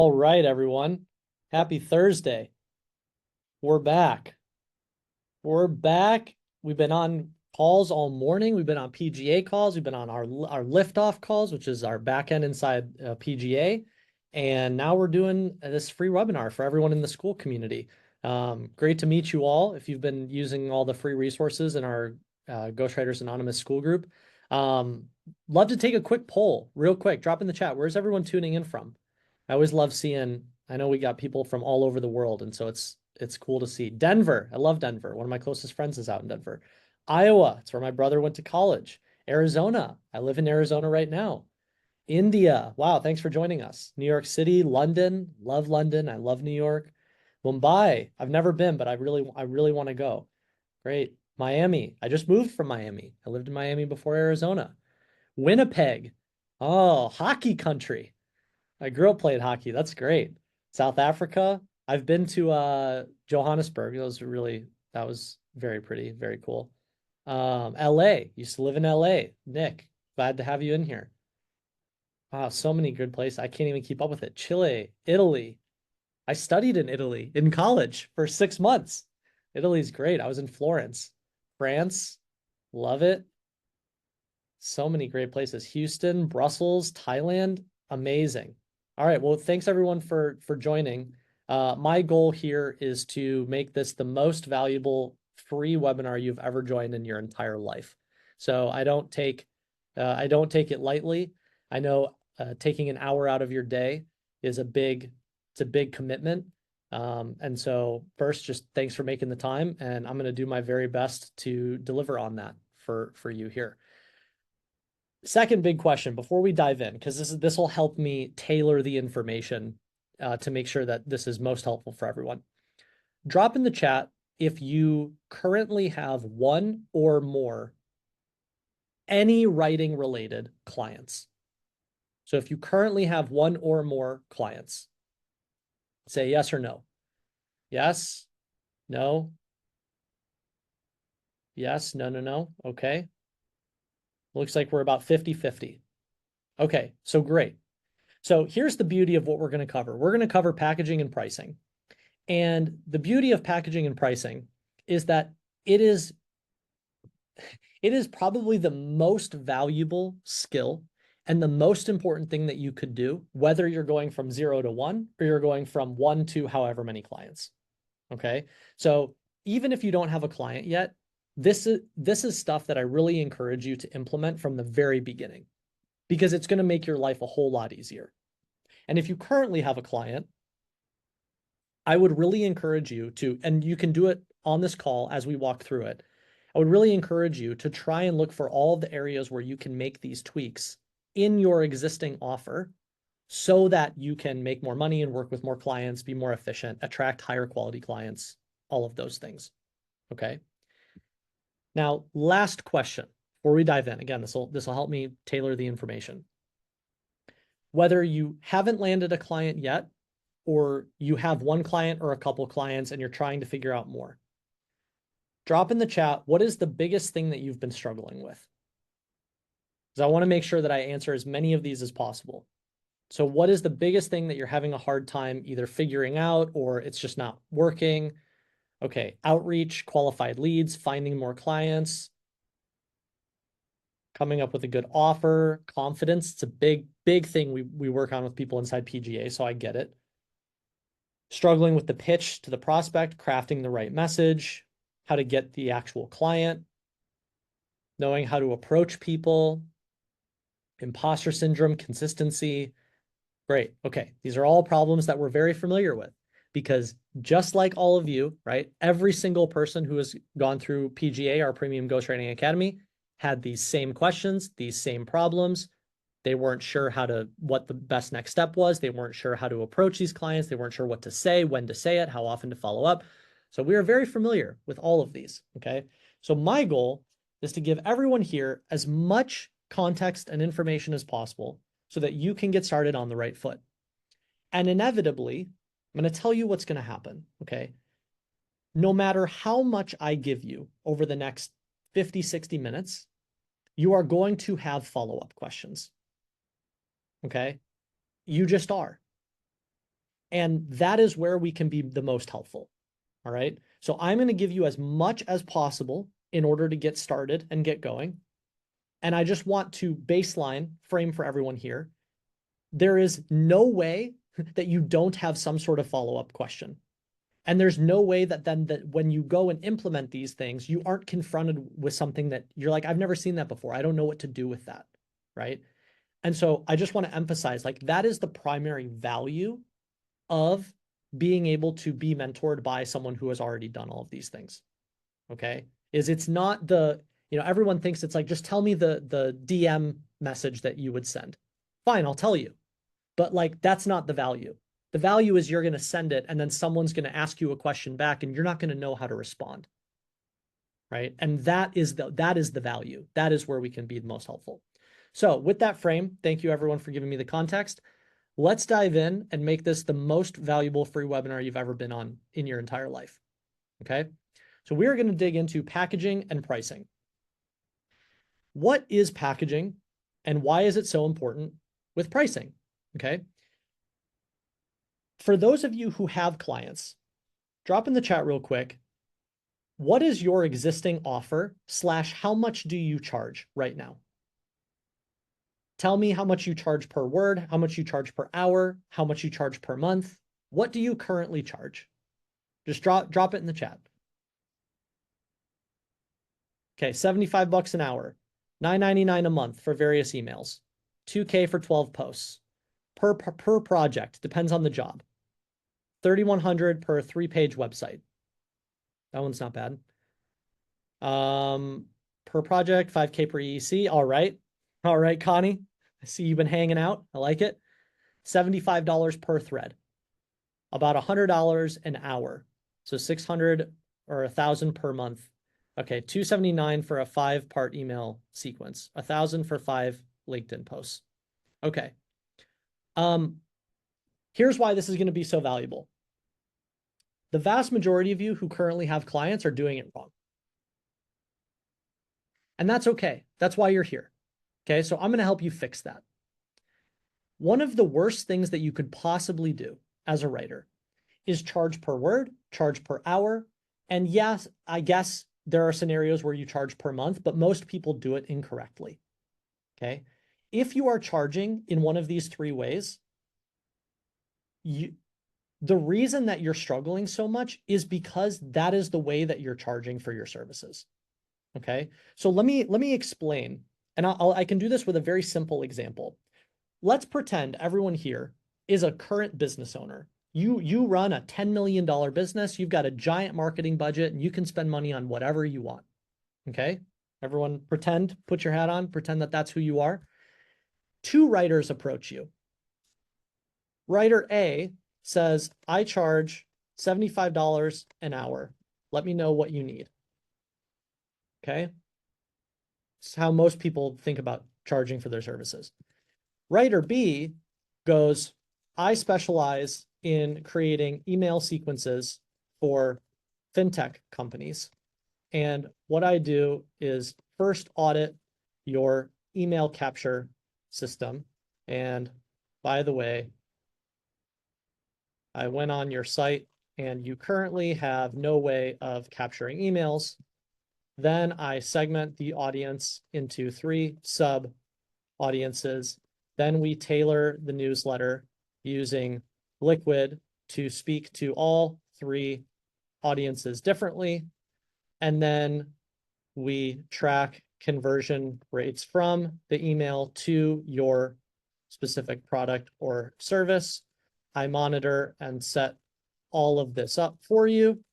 All right, everyone. Happy Thursday. We're back. We're back. We've been on calls all morning. We've been on PGA calls. We've been on our liftoff calls, which is our back end inside PGA. And now we're doing this free webinar for everyone in the school community. Great to meet you all. If you've been using all the free resources in our Ghostwriters Anonymous school group, love to take a quick poll, real quick. Drop in the chat. Where's everyone tuning in from? I always love seeing, I know we got people from all over the world, and so it's cool to see. Denver, I love Denver. One of my closest friends is out in Denver. Iowa, it's where my brother went to college. Arizona, I live in Arizona right now. India, wow, thanks for joining us. New York City, London, love London. I love New York. Mumbai, I've never been, but I really want to go. Great. Miami, I just moved from Miami. I lived in Miami before Arizona. Winnipeg, oh, hockey country. I grew up playing hockey. That's great. South Africa. I've been to Johannesburg. That was very pretty, very cool. LA. Used to live in LA. Nick, glad to have you in here. Wow, so many good places. I can't even keep up with it. Chile, Italy. I studied in Italy in college for 6 months. Italy's great. I was in Florence. France, love it. So many great places. Houston, Brussels, Thailand, amazing. All right, well, thanks everyone for joining. My goal here is to make this the most valuable free webinar you've ever joined in your entire life. So I don't take it lightly. I know taking an hour out of your day is it's a big commitment. And so first, just thanks for making the time, and I'm going to do my very best to deliver on that for you here. Second big question before we dive in, because this will help me tailor the information to make sure that this is most helpful for everyone. Drop in the chat if you currently have one or more any writing related clients. So if you currently have one or more clients, say yes or no. Yes, no, yes, no, no, no. Okay. Looks like we're about 50-50. Okay, so great. So here's the beauty of what we're going to cover. We're going to cover packaging and pricing. And the beauty of packaging and pricing is that it is probably the most valuable skill and the most important thing that you could do, whether you're going from 0 to 1 or you're going from 1 to however many clients. Okay. So even if you don't have a client yet, this is stuff that I really encourage you to implement from the very beginning, because it's going to make your life a whole lot easier. And if you currently have a client, I would really encourage you to, and you can do it on this call as we walk through it. I would really encourage you to try and look for all the areas where you can make these tweaks in your existing offer so that you can make more money and work with more clients, be more efficient, attract higher quality clients, all of those things. Okay. Now, last question before we dive in. Again, this will help me tailor the information. Whether you haven't landed a client yet, or you have one client or a couple clients and you're trying to figure out more, drop in the chat, what is the biggest thing that you've been struggling with? Because I want to make sure that I answer as many of these as possible. So what is the biggest thing that you're having a hard time either figuring out or it's just not working? Okay, outreach, qualified leads, finding more clients, coming up with a good offer, confidence. It's a big thing we work on with people inside PGA, so I get it. Struggling with the pitch to the prospect, crafting the right message, how to get the actual client, knowing how to approach people, imposter syndrome, consistency. Great. Okay. These are all problems that we're very familiar with, because just like all of you, right? Every single person who has gone through PGA, our Premium Ghostwriting Academy, had these same questions, these same problems. They weren't sure what the best next step was. They weren't sure how to approach these clients. They weren't sure what to say, when to say it, how often to follow up. So we are very familiar with all of these, okay? So my goal is to give everyone here as much context and information as possible so that you can get started on the right foot. And inevitably, I'm going to tell you what's going to happen, okay? No matter how much I give you over the next 50, 60 minutes, you are going to have follow-up questions. Okay. You just are. And that is where we can be the most helpful. All right. So I'm going to give you as much as possible in order to get started and get going. And I just want to baseline frame for everyone here. There is no way that you don't have some sort of follow-up question. And there's no way that then that when you go and implement these things, you aren't confronted with something that you're like, I've never seen that before. I don't know what to do with that. Right. And so I just want to emphasize, like, that is the primary value of being able to be mentored by someone who has already done all of these things. Okay. Is it's not the, everyone thinks it's like, just tell me the DM message that you would send. Fine, I'll tell you. But like, that's not the value. The value is you're going to send it and then someone's going to ask you a question back and you're not going to know how to respond. Right. And that is the value. That is where we can be the most helpful. So with that frame, thank you everyone for giving me the context. Let's dive in and make this the most valuable free webinar you've ever been on in your entire life. Okay. So we're going to dig into packaging and pricing. What is packaging and why is it so important with pricing? Okay. For those of you who have clients, drop in the chat real quick. What is your existing offer / how much do you charge right now? Tell me how much you charge per word, how much you charge per hour, how much you charge per month. What do you currently charge? Just drop it in the chat. Okay, 75 bucks an hour, $9.99 a month for various emails, $2K for 12 posts per project, depends on the job. $3,100 per 3-page website. That one's not bad. Per project, 5K per EEC. All right. All right, Connie. I see you've been hanging out. I like it. $75 per thread. About $100 an hour. So 600 or 1,000 per month. Okay, $279 for a 5-part email sequence. 1,000 for 5 LinkedIn posts. Okay. Here's why this is going to be so valuable. The vast majority of you who currently have clients are doing it wrong. And that's okay. That's why you're here. Okay, so I'm going to help you fix that. One of the worst things that you could possibly do as a writer is charge per word, charge per hour. And yes, I guess there are scenarios where you charge per month, but most people do it incorrectly. Okay. If you are charging in one of these 3 ways, the reason that you're struggling so much is because that is the way that you're charging for your services. Okay. So let me explain, and I can do this with a very simple example. Let's pretend everyone here is a current business owner. You run a $10 million business. You've got a giant marketing budget and you can spend money on whatever you want. Okay. Everyone pretend, put your hat on, pretend that that's who you are. 2 writers approach you. Writer A says, I charge $75 an hour. Let me know what you need. Okay. It's how most people think about charging for their services. Writer B goes, I specialize in creating email sequences for fintech companies. And what I do is first audit your email capture system. And by the way, I went on your site and you currently have no way of capturing emails. Then I segment the audience into 3 sub audiences. Then we tailor the newsletter using Liquid to speak to all 3 audiences differently. And then we track conversion rates from the email to your specific product or service. I monitor and set all of this up for you.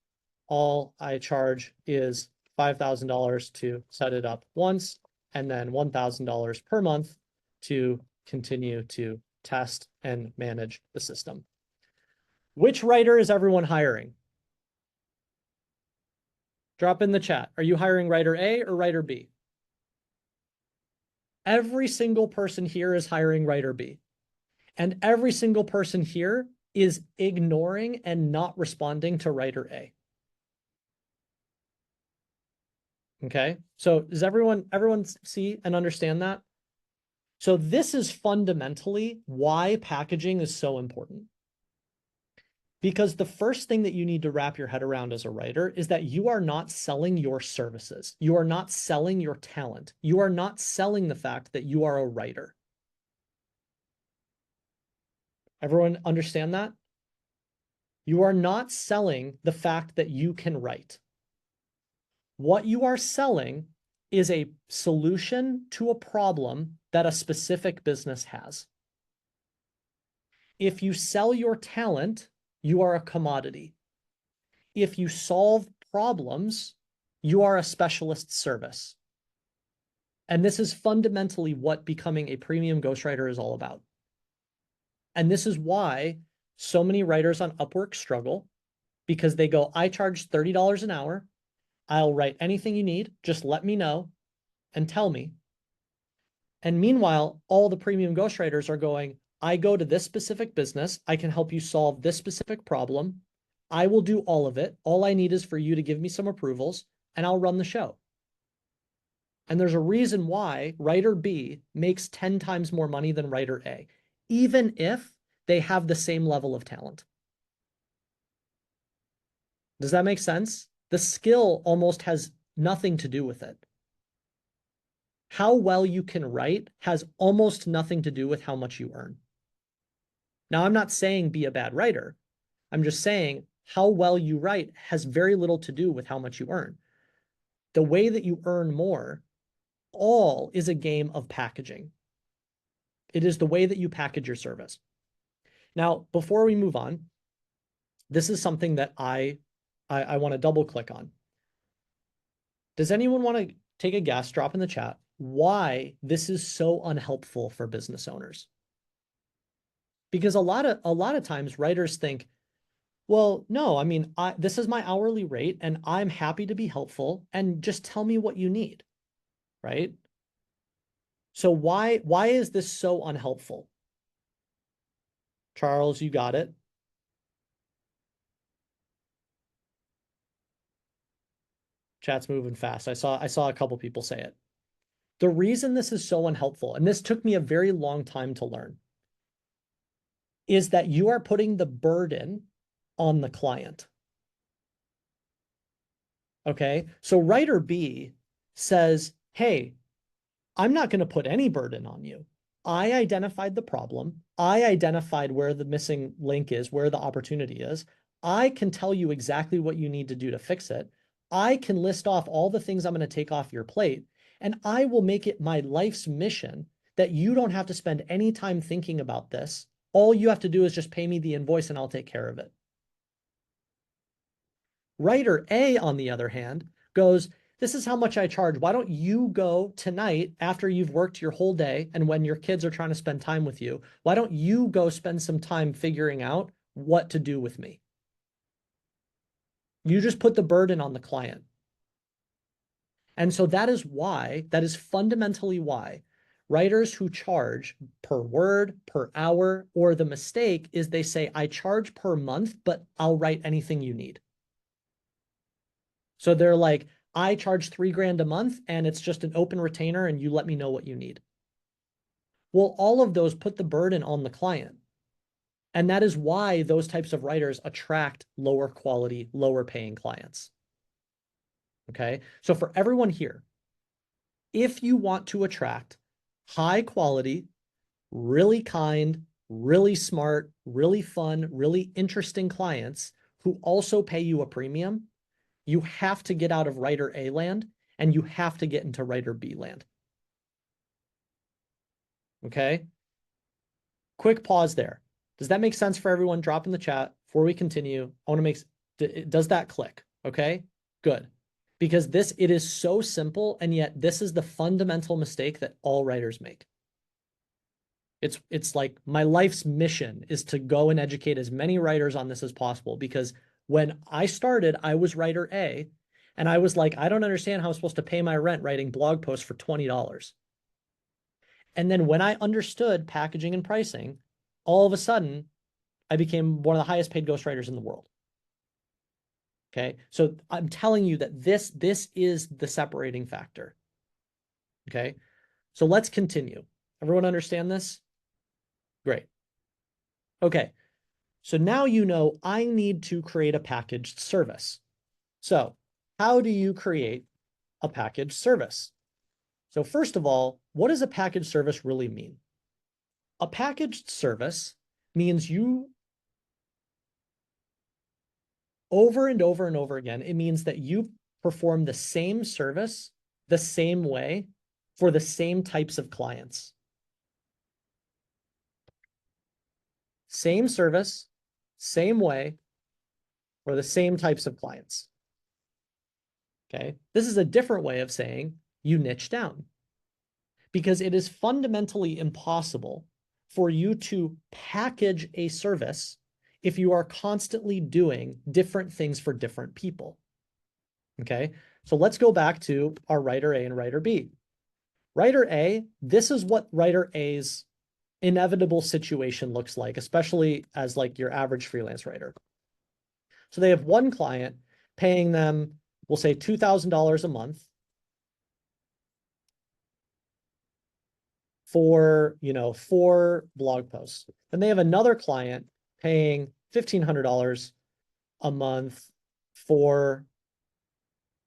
All I charge is $5,000 to set it up once, and then $1,000 per month to continue to test and manage the system. Which writer is everyone hiring? Drop in the chat. Are you hiring writer A or writer B? Every single person here is hiring writer B. And every single person here is ignoring and not responding to writer A. Okay, so does everyone see and understand that? So this is fundamentally why packaging is so important. Because the first thing that you need to wrap your head around as a writer is that you are not selling your services. You are not selling your talent. You are not selling the fact that you are a writer. Everyone understand that? You are not selling the fact that you can write. What you are selling is a solution to a problem that a specific business has. If you sell your talent, you are a commodity. If you solve problems, you are a specialist service. And this is fundamentally what becoming a premium ghostwriter is all about. And this is why so many writers on Upwork struggle, because they go, I charge $30 an hour. I'll write anything you need. Just let me know and tell me. And meanwhile, all the premium ghostwriters are going, I go to this specific business. I can help you solve this specific problem. I will do all of it. All I need is for you to give me some approvals and I'll run the show. And there's a reason why writer B makes 10 times more money than writer A, even if they have the same level of talent. Does that make sense? The skill almost has nothing to do with it. How well you can write has almost nothing to do with how much you earn. Now, I'm not saying be a bad writer. I'm just saying how well you write has very little to do with how much you earn. The way that you earn more all is a game of packaging. It is the way that you package your service. Now, before we move on, this is something that I want to double click on. Does anyone want to take a guess, drop in the chat, why this is so unhelpful for business owners? Because a lot of times writers think, well, no, I mean, this is my hourly rate and I'm happy to be helpful and just tell me what you need, right? So why is this so unhelpful? Charles, you got it. Chat's moving fast. I saw a couple people say it. The reason this is so unhelpful, and this took me a very long time to learn, is that you are putting the burden on the client. Okay? So writer B says, hey, I'm not going to put any burden on you. I identified the problem. I identified where the missing link is, where the opportunity is. I can tell you exactly what you need to do to fix it. I can list off all the things I'm going to take off your plate, and I will make it my life's mission that you don't have to spend any time thinking about this. All you have to do is just pay me the invoice and I'll take care of it. Writer A, on the other hand, goes, this is how much I charge. Why don't you go tonight after you've worked your whole day and when your kids are trying to spend time with you? Why don't you go spend some time figuring out what to do with me? You just put the burden on the client. And so that is fundamentally why writers who charge per word, per hour, or the mistake is they say, I charge per month, but I'll write anything you need. So they're like, I charge $3,000 a month and it's just an open retainer and you let me know what you need. Well, all of those put the burden on the client. And that is why those types of writers attract lower quality, lower paying clients. Okay. So for everyone here, if you want to attract high quality, really kind, really smart, really fun, really interesting clients who also pay you a premium, you have to get out of writer A land and you have to get into writer B land. Okay. Quick pause there. Does that make sense for everyone? Drop in the chat before we continue. I want to make, does that click? Okay, good. Because it is so simple, and yet this is the fundamental mistake that all writers make. It's like my life's mission is to go and educate as many writers on this as possible, because when I started, I was writer A, and I was like, I don't understand how I'm supposed to pay my rent writing blog posts for $20. And then when I understood packaging and pricing, all of a sudden, I became one of the highest paid ghostwriters in the world. Okay. So I'm telling you that this is the separating factor. Okay. So let's continue. Everyone understand this? Great. Okay. So now you know I need to create a packaged service. So how do you create a packaged service? So first of all, what does a packaged service really mean? A packaged service means you, over and over and over again, it means that you perform the same service the same way for the same types of clients. Same service, same way for the same types of clients. Okay. This is a different way of saying you niche down, because it is fundamentally impossible for you to package a service if you are constantly doing different things for different people. Okay. So let's go back to our writer A and writer B. Writer A, this is what writer A's inevitable situation looks like, especially as like your average freelance writer. So they have one client paying them, we'll say $2,000 a month for, 4 blog posts. Then they have another client paying $1,500 a month for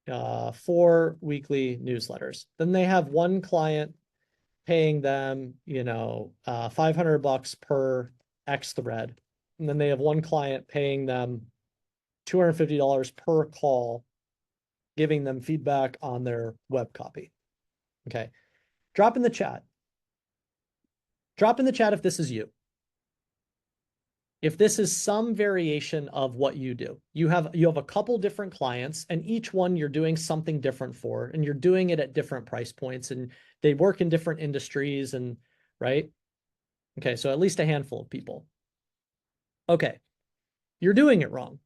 4 weekly newsletters. Then they have one client paying them, $500 per X thread. And then they have one client paying them $250 per call, giving them feedback on their web copy. Okay. Drop in the chat. Drop in the chat if this is you. If this is some variation of what you do. You have a couple different clients, and each one you're doing something different for, and you're doing it at different price points, and they work in different industries, and right? Okay, so at least a handful of people. Okay, you're doing it wrong.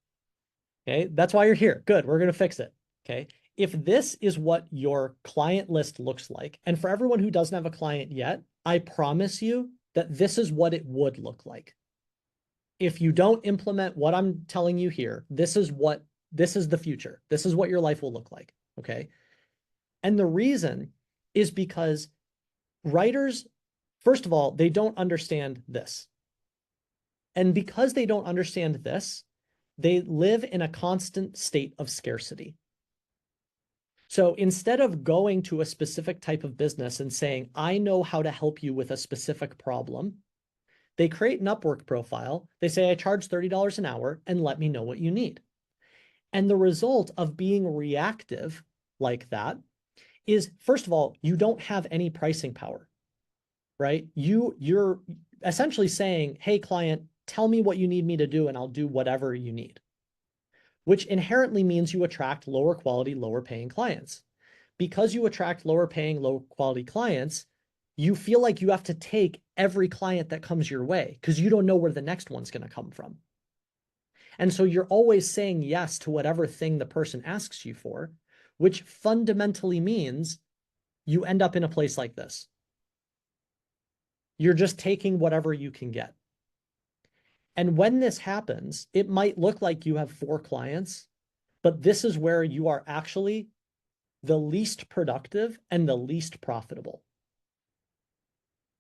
Okay, that's why you're here. Good, we're going to fix it. Okay, if this is what your client list looks like, and for everyone who doesn't have a client yet, I promise you that this is what it would look like. If you don't implement what I'm telling you here, this is the future. This is what your life will look like. Okay. And the reason is because writers, first of all, they don't understand this. And because they don't understand this, they live in a constant state of scarcity. So instead of going to a specific type of business and saying, I know how to help you with a specific problem, they create an Upwork profile. They say, I charge $30 an hour and let me know what you need. And the result of being reactive like that is, first of all, you don't have any pricing power, right? You're essentially saying, hey, client, tell me what you need me to do and I'll do whatever you need, which inherently means you attract lower quality, lower paying clients. Because you attract lower paying, low quality clients, you feel like you have to take every client that comes your way because you don't know where the next one's going to come from. And so you're always saying yes to whatever thing the person asks you for, which fundamentally means you end up in a place like this. You're just taking whatever you can get. And when this happens, it might look like you have 4 clients, but this is where you are actually the least productive and the least profitable,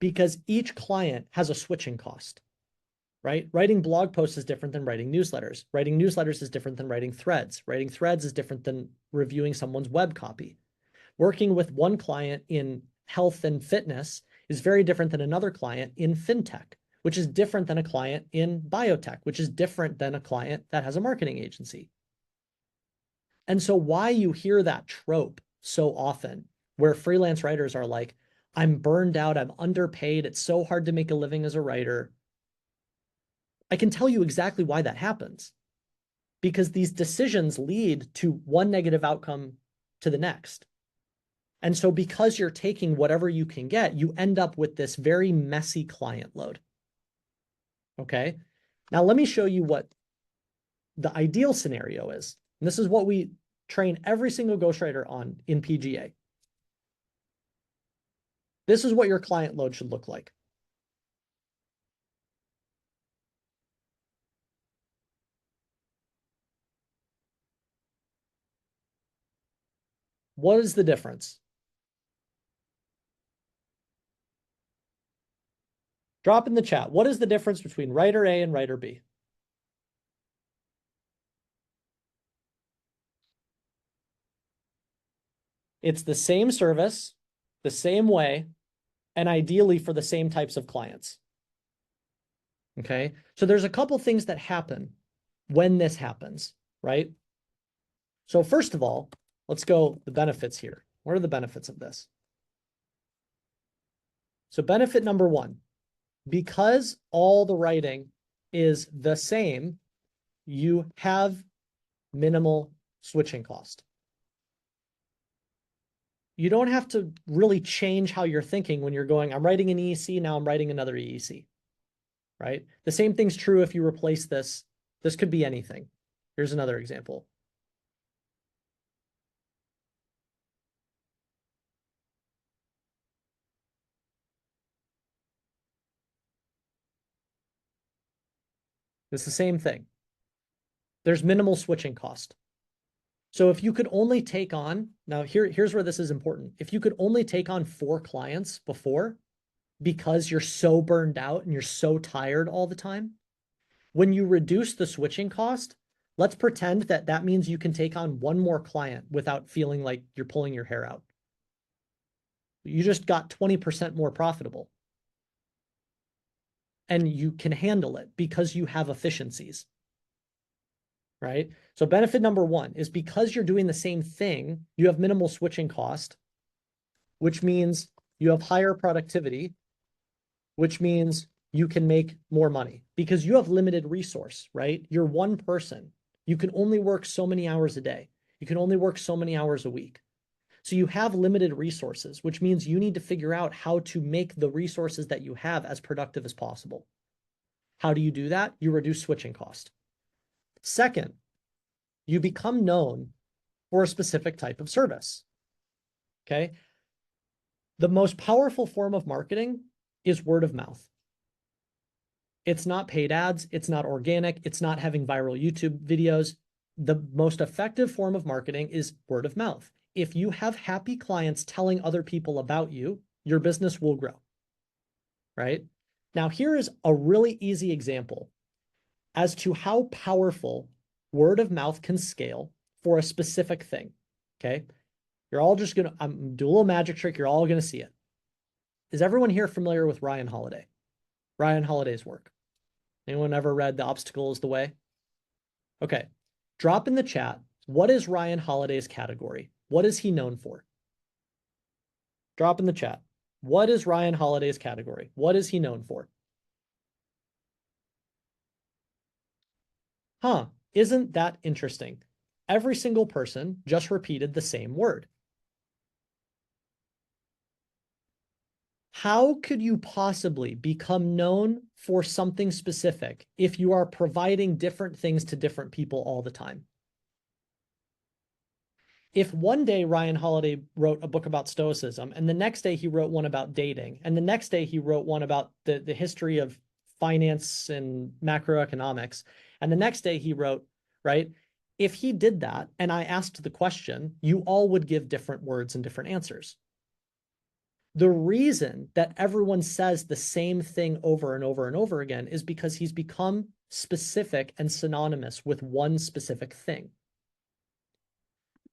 because each client has a switching cost, right? Writing blog posts is different than writing newsletters. Writing newsletters is different than writing threads. Writing threads is different than reviewing someone's web copy. Working with one client in health and fitness is very different than another client in fintech, which is different than a client in biotech, which is different than a client that has a marketing agency. And so why you hear that trope so often, where freelance writers are like, I'm burned out, I'm underpaid, it's so hard to make a living as a writer. I can tell you exactly why that happens. Because these decisions lead to one negative outcome to the next. And so because you're taking whatever you can get, you end up with this very messy client load. Okay. Now let me show you what the ideal scenario is. And this is what we train every single ghostwriter on in PGA. This is what your client load should look like. What is the difference? Drop in the chat. What is the difference between writer A and writer B? It's the same service, the same way, and ideally for the same types of clients. Okay. So there's a couple things that happen when this happens, right? So first of all, let's go the benefits here. What are the benefits of this? So benefit number one, because all the writing is the same, you have minimal switching cost. You don't have to really change how you're thinking when you're going, I'm writing an EEC, now I'm writing another EEC, right? The same thing's true if you replace this. This could be anything. Here's another example. It's the same thing. There's minimal switching cost. So if you could only take on, now here's where this is important. If you could only take on 4 clients before, because you're so burned out and you're so tired all the time, when you reduce the switching cost, let's pretend that that means you can take on 1 more client without feeling like you're pulling your hair out. You just got 20% more profitable. And you can handle it because you have efficiencies, right? So benefit number one is because you're doing the same thing, you have minimal switching cost, which means you have higher productivity, which means you can make more money because you have limited resource, right? You're one person. You can only work so many hours a day. You can only work so many hours a week. So you have limited resources, which means you need to figure out how to make the resources that you have as productive as possible. How do you do that? You reduce switching cost. Second, you become known for a specific type of service. Okay. The most powerful form of marketing is word of mouth. It's not paid ads. It's not organic. It's not having viral YouTube videos. The most effective form of marketing is word of mouth. If you have happy clients telling other people about you, your business will grow, right? Now, here is a really easy example as to how powerful word of mouth can scale for a specific thing, okay? You're all just gonna, I'm do a little magic trick. You're all gonna see it. Is everyone here familiar with Ryan Holiday? Ryan Holiday's work. Anyone ever read The Obstacle is the Way? Okay, drop in the chat. What is Ryan Holiday's category? What is he known for? Drop in the chat. What is Ryan Holiday's category? What is he known for? Huh, isn't that interesting? Every single person just repeated the same word. How could you possibly become known for something specific if you are providing different things to different people all the time? If one day Ryan Holiday wrote a book about Stoicism, and the next day he wrote one about dating, and the next day he wrote one about the history of finance and macroeconomics, and the next day he wrote, right? If he did that and I asked the question, you all would give different words and different answers. The reason that everyone says the same thing over and over and over again is because he's become specific and synonymous with one specific thing.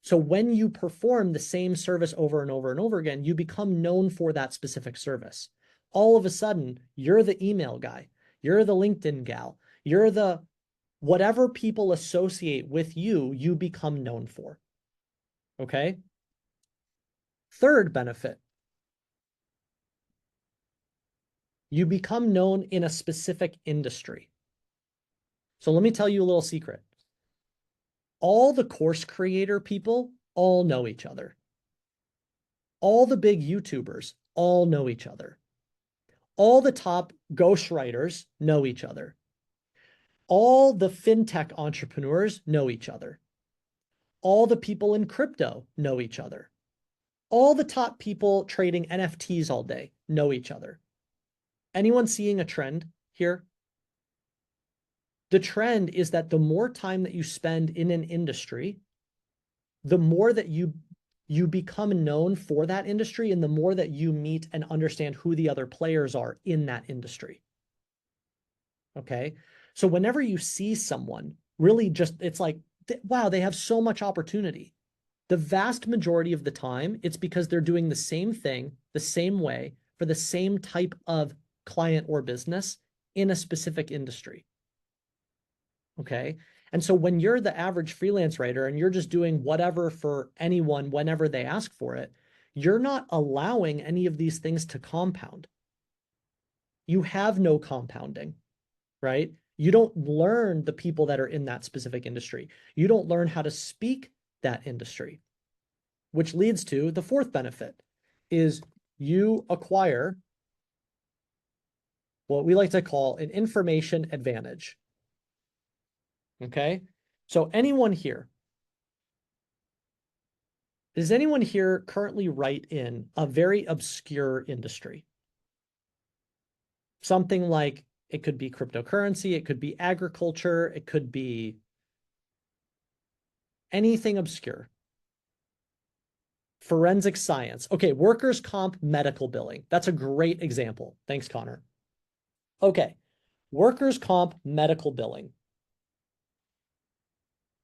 So when you perform the same service over and over and over again, you become known for that specific service. All of a sudden, you're the email guy, you're the LinkedIn gal, you're the whatever people associate with you, you become known for. Okay? Third benefit, you become known in a specific industry. So let me tell you a little secret. All the course creator people all know each other. All the big YouTubers all know each other. All the top ghostwriters know each other. All the fintech entrepreneurs know each other. All the people in crypto know each other. All the top people trading NFTs all day know each other. Anyone seeing a trend here? The trend is that the more time that you spend in an industry, the more that you become known for that industry and the more that you meet and understand who the other players are in that industry. Okay. So whenever you see someone really just, it's like, wow, they have so much opportunity. The vast majority of the time, it's because they're doing the same thing, the same way, for the same type of client or business in a specific industry. Okay. And so when you're the average freelance writer and you're just doing whatever for anyone whenever they ask for it, you're not allowing any of these things to compound. You have no compounding, right? You don't learn the people that are in that specific industry. You don't learn how to speak that industry, which leads to the fourth benefit is you acquire what we like to call an information advantage. Okay. So does anyone here currently write in a very obscure industry? Something like it could be cryptocurrency, it could be agriculture, it could be anything obscure. Forensic science. Okay, workers' comp medical billing. That's a great example. Thanks, Connor. Okay, workers' comp medical billing.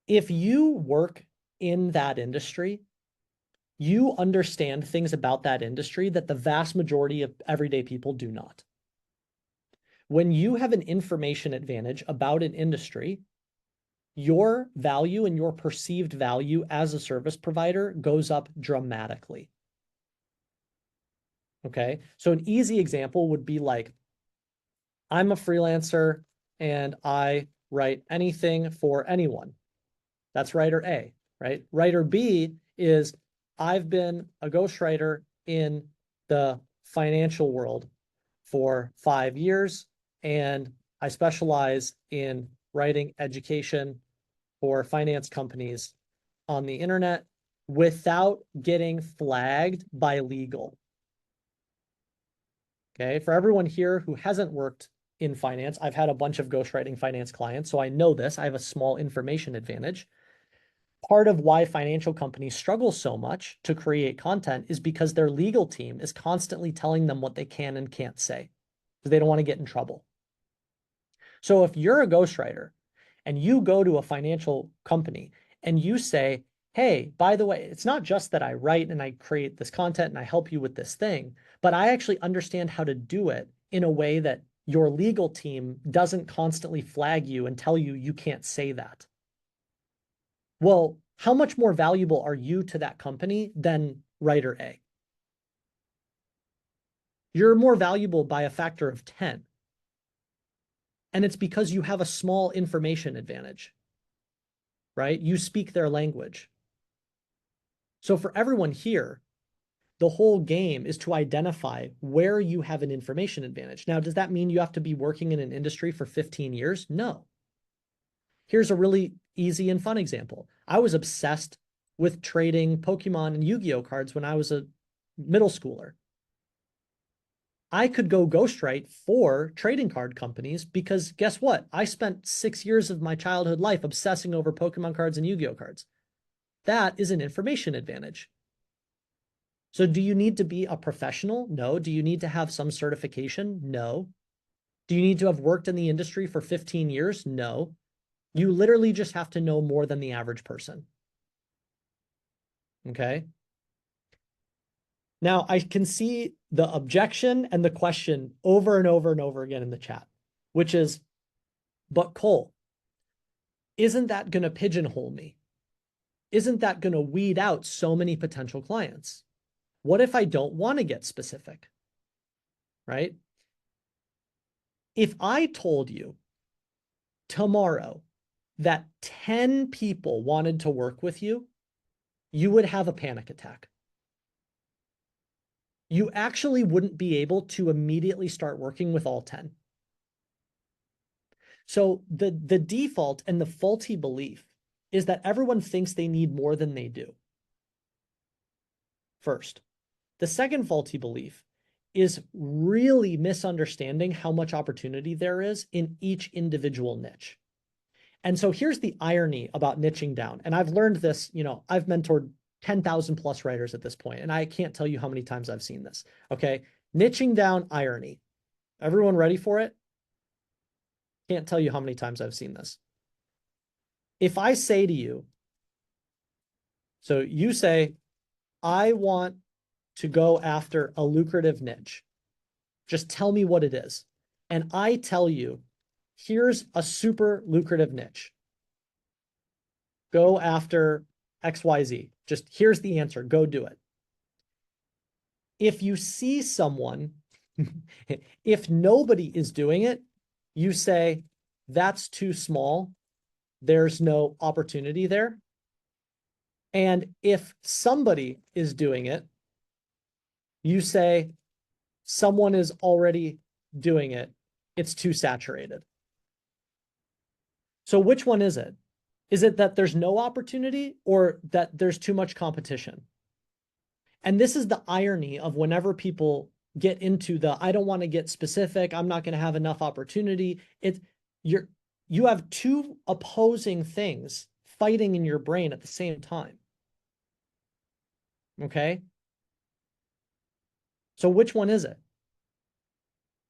If you work in that industry, you understand things about that industry that the vast majority of everyday people do not. When you have an information advantage about an industry, your value and your perceived value as a service provider goes up dramatically. Okay, so an easy example would be like, I'm a freelancer and I write anything for anyone. That's writer A, right? Writer B is I've been a ghostwriter in the financial world for 5 years, and I specialize in writing education for finance companies on the internet without getting flagged by legal. Okay, for everyone here who hasn't worked in finance, I've had a bunch of ghostwriting finance clients, so I know this. I have a small information advantage. Part of why financial companies struggle so much to create content is because their legal team is constantly telling them what they can and can't say because they don't want to get in trouble. So if you're a ghostwriter and you go to a financial company and you say, hey, by the way, it's not just that I write and I create this content and I help you with this thing, but I actually understand how to do it in a way that your legal team doesn't constantly flag you and tell you you can't say that. Well, how much more valuable are you to that company than writer A? You're more valuable by a factor of 10. And it's because you have a small information advantage, right? You speak their language. So for everyone here, the whole game is to identify where you have an information advantage. Now, does that mean you have to be working in an industry for 15 years? No. Here's a really easy and fun example. I was obsessed with trading Pokemon and Yu-Gi-Oh cards when I was a middle schooler. I could go ghostwrite for trading card companies because guess what? I spent 6 years of my childhood life obsessing over Pokemon cards and Yu-Gi-Oh cards. That is an information advantage. So do you need to be a professional? No. Do you need to have some certification? No. Do you need to have worked in the industry for 15 years? No. You literally just have to know more than the average person. Okay. Now I can see the objection and the question over and over and over again in the chat, which is, but Cole, isn't that going to pigeonhole me? Isn't that going to weed out so many potential clients? What if I don't want to get specific, right? If I told you tomorrow that 10 people wanted to work with you, you would have a panic attack. You actually wouldn't be able to immediately start working with all 10. So the default and the faulty belief is that everyone thinks they need more than they do. First. The second faulty belief is really misunderstanding how much opportunity there is in each individual niche. And so here's the irony about niching down. And I've learned this, I've mentored 10,000 plus writers at this point, and I can't tell you how many times I've seen this. Okay. Niching down irony. Everyone ready for it? Can't tell you how many times I've seen this. If I say to you, So you say, I want to go after a lucrative niche. Just tell me what it is. And I tell you, here's a super lucrative niche. Go after XYZ. Just here's the answer. Go do it. If you see someone, if nobody is doing it, you say, that's too small. There's no opportunity there. And if somebody is doing it, you say, someone is already doing it. It's too saturated. So which one is it? Is it that there's no opportunity or that there's too much competition? And this is the irony of whenever people get into the, I don't want to get specific, I'm not going to have enough opportunity. You have two opposing things fighting in your brain at the same time. Okay? So which one is it?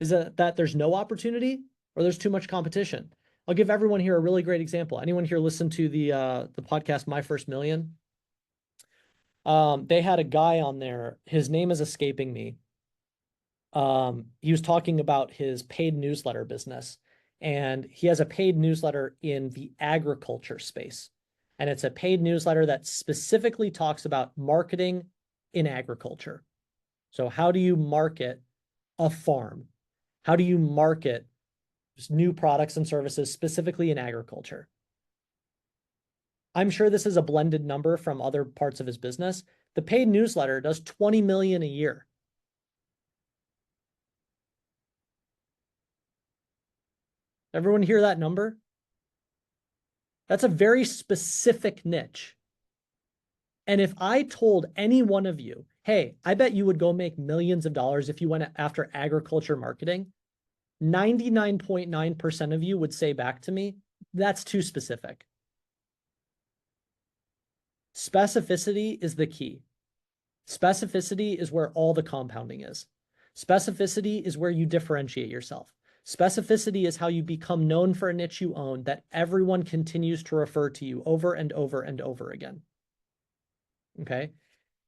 Is it that there's no opportunity or there's too much competition? I'll give everyone here a really great example. Anyone here listen to the podcast My First Million? They had a guy on there. His name is escaping me. He was talking about his paid newsletter business, and he has a paid newsletter in the agriculture space. And it's a paid newsletter that specifically talks about marketing in agriculture. So how do you market a farm? How do you market new products and services specifically in agriculture? I'm sure this is a blended number from other parts of his business. The paid newsletter does 20 million a year. Everyone hear that number? That's a very specific niche. And if I told any one of you, hey, I bet you would go make millions of dollars if you went after agriculture marketing, 99.9% of you would say back to me, that's too specific. Specificity is the key. Specificity is where all the compounding is. Specificity is where you differentiate yourself. Specificity is how you become known for a niche you own that everyone continues to refer to you over and over and over again. Okay.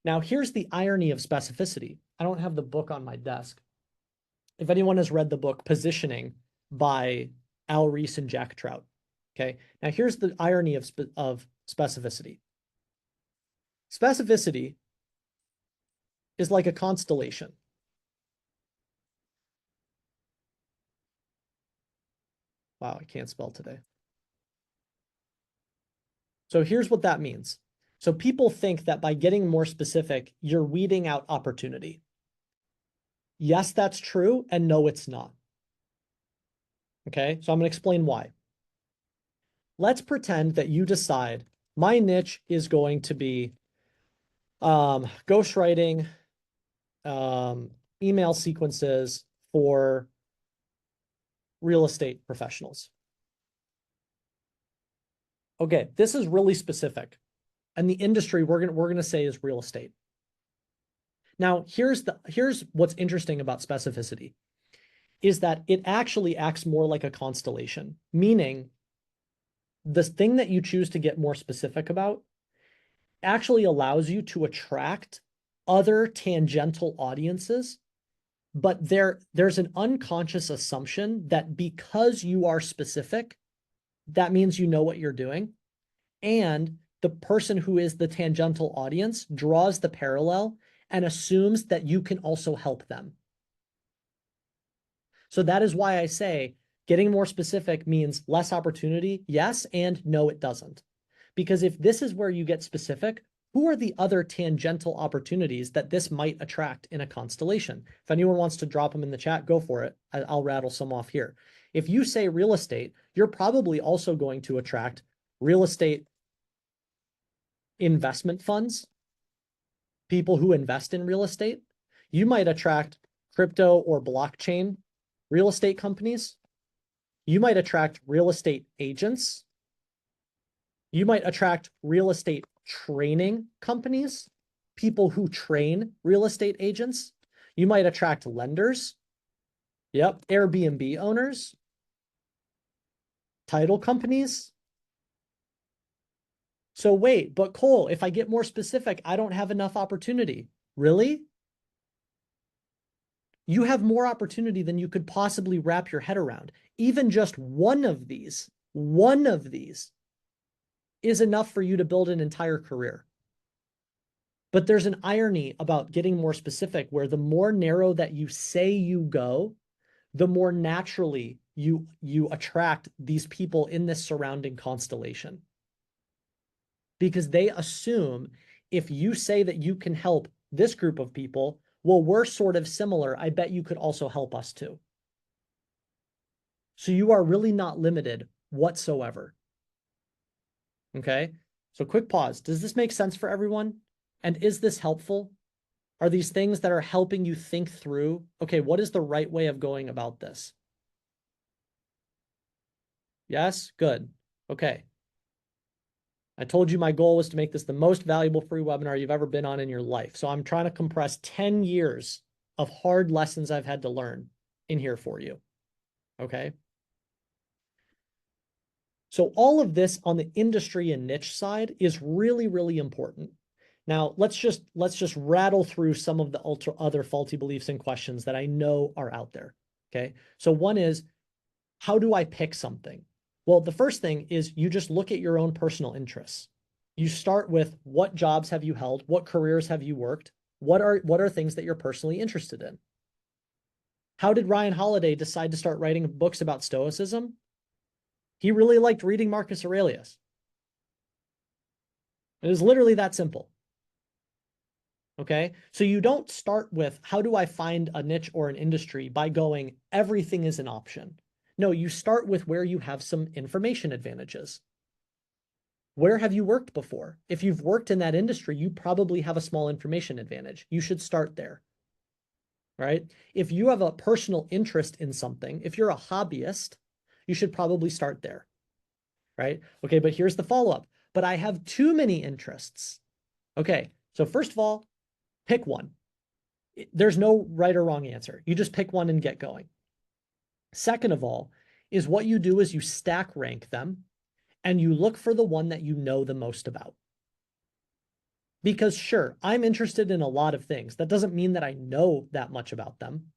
Now, here's the irony of specificity. I don't have the book on my desk. If anyone has read the book Positioning by Al Ries and Jack Trout. Okay. Now, here's the irony of specificity. Specificity is like a constellation. Wow, I can't spell today. So here's what that means. So people think that by getting more specific, you're weeding out opportunity. Yes, that's true, and no, it's not. Okay, so I'm going to explain why. Let's pretend that you decide my niche is going to be ghostwriting email sequences for real estate professionals. Okay, this is really specific. And the industry we're gonna say is real estate. Now, here's what's interesting about specificity is that it actually acts more like a constellation, meaning the thing that you choose to get more specific about actually allows you to attract other tangential audiences, but there's an unconscious assumption that because you are specific, that means you know what you're doing. And the person who is the tangential audience draws the parallel and assumes that you can also help them. So that is why I say getting more specific means less opportunity. Yes, and no, it doesn't. Because if this is where you get specific, who are the other tangential opportunities that this might attract in a constellation? If anyone wants to drop them in the chat, go for it. I'll rattle some off here. If you say real estate, you're probably also going to attract real estate investment funds, people who invest in real estate. You might attract crypto or blockchain real estate companies. You might attract real estate agents. You might attract real estate training companies, people who train real estate agents. You might attract lenders. Yep, Airbnb owners, title companies. So wait, but Cole, if I get more specific, I don't have enough opportunity. Really? You have more opportunity than you could possibly wrap your head around. Even just one of these is enough for you to build an entire career. But there's an irony about getting more specific where the more narrow that you say you go, the more naturally you attract these people in this surrounding constellation. Because they assume if you say that you can help this group of people, well, we're sort of similar. I bet you could also help us too. So you are really not limited whatsoever. Okay. So quick pause. Does this make sense for everyone? And is this helpful? Are these things that are helping you think through, okay, what is the right way of going about this? Yes? Good. Okay. I told you my goal was to make this the most valuable free webinar you've ever been on in your life. So I'm trying to compress 10 years of hard lessons I've had to learn in here for you. Okay. So all of this on the industry and niche side is really, really important. Now, let's just rattle through some of the other faulty beliefs and questions that I know are out there. Okay. So one is, how do I pick something? Well, the first thing is you just look at your own personal interests. You start with what jobs have you held? What careers have you worked? What are things that you're personally interested in? How did Ryan Holiday decide to start writing books about Stoicism? He really liked reading Marcus Aurelius. It was literally that simple. Okay. So you don't start with how do I find a niche or an industry by going, everything is an option. No, you start with where you have some information advantages. Where have you worked before? If you've worked in that industry, you probably have a small information advantage. You should start there, right? If you have a personal interest in something, if you're a hobbyist, you should probably start there, right? Okay, but here's the follow-up. But I have too many interests. Okay, so first of all, pick one. There's no right or wrong answer. You just pick one and get going. Second of all, is what you do is you stack rank them and you look for the one that you know the most about. Because sure, I'm interested in a lot of things. That doesn't mean that I know that much about them,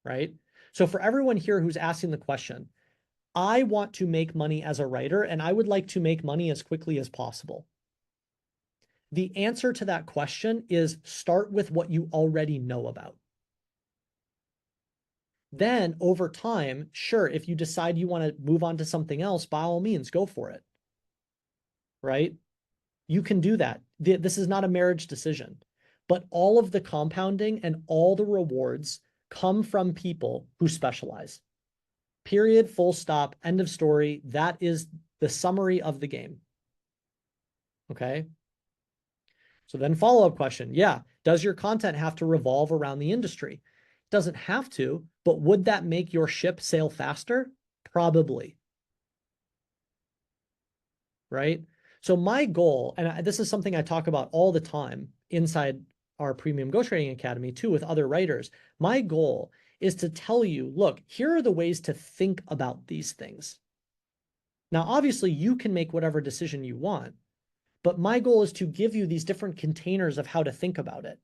right? So for everyone here who's asking the question, I want to make money as a writer and I would like to make money as quickly as possible. The answer to that question is start with what you already know about. Then over time, sure, if you decide you want to move on to something else, by all means, go for it, right? You can do that. This is not a marriage decision, but all of the compounding and all the rewards come from people who specialize. Period, full stop, end of story. That is the summary of the game. Okay. So then follow-up question. Yeah. Does your content have to revolve around the industry? It doesn't have to, but would that make your ship sail faster? Probably. Right? So my goal, and this is something I talk about all the time inside our Premium Ghostwriting Academy too with other writers. My goal is to tell you, look, here are the ways to think about these things. Now, obviously, you can make whatever decision you want, but my goal is to give you these different containers of how to think about it.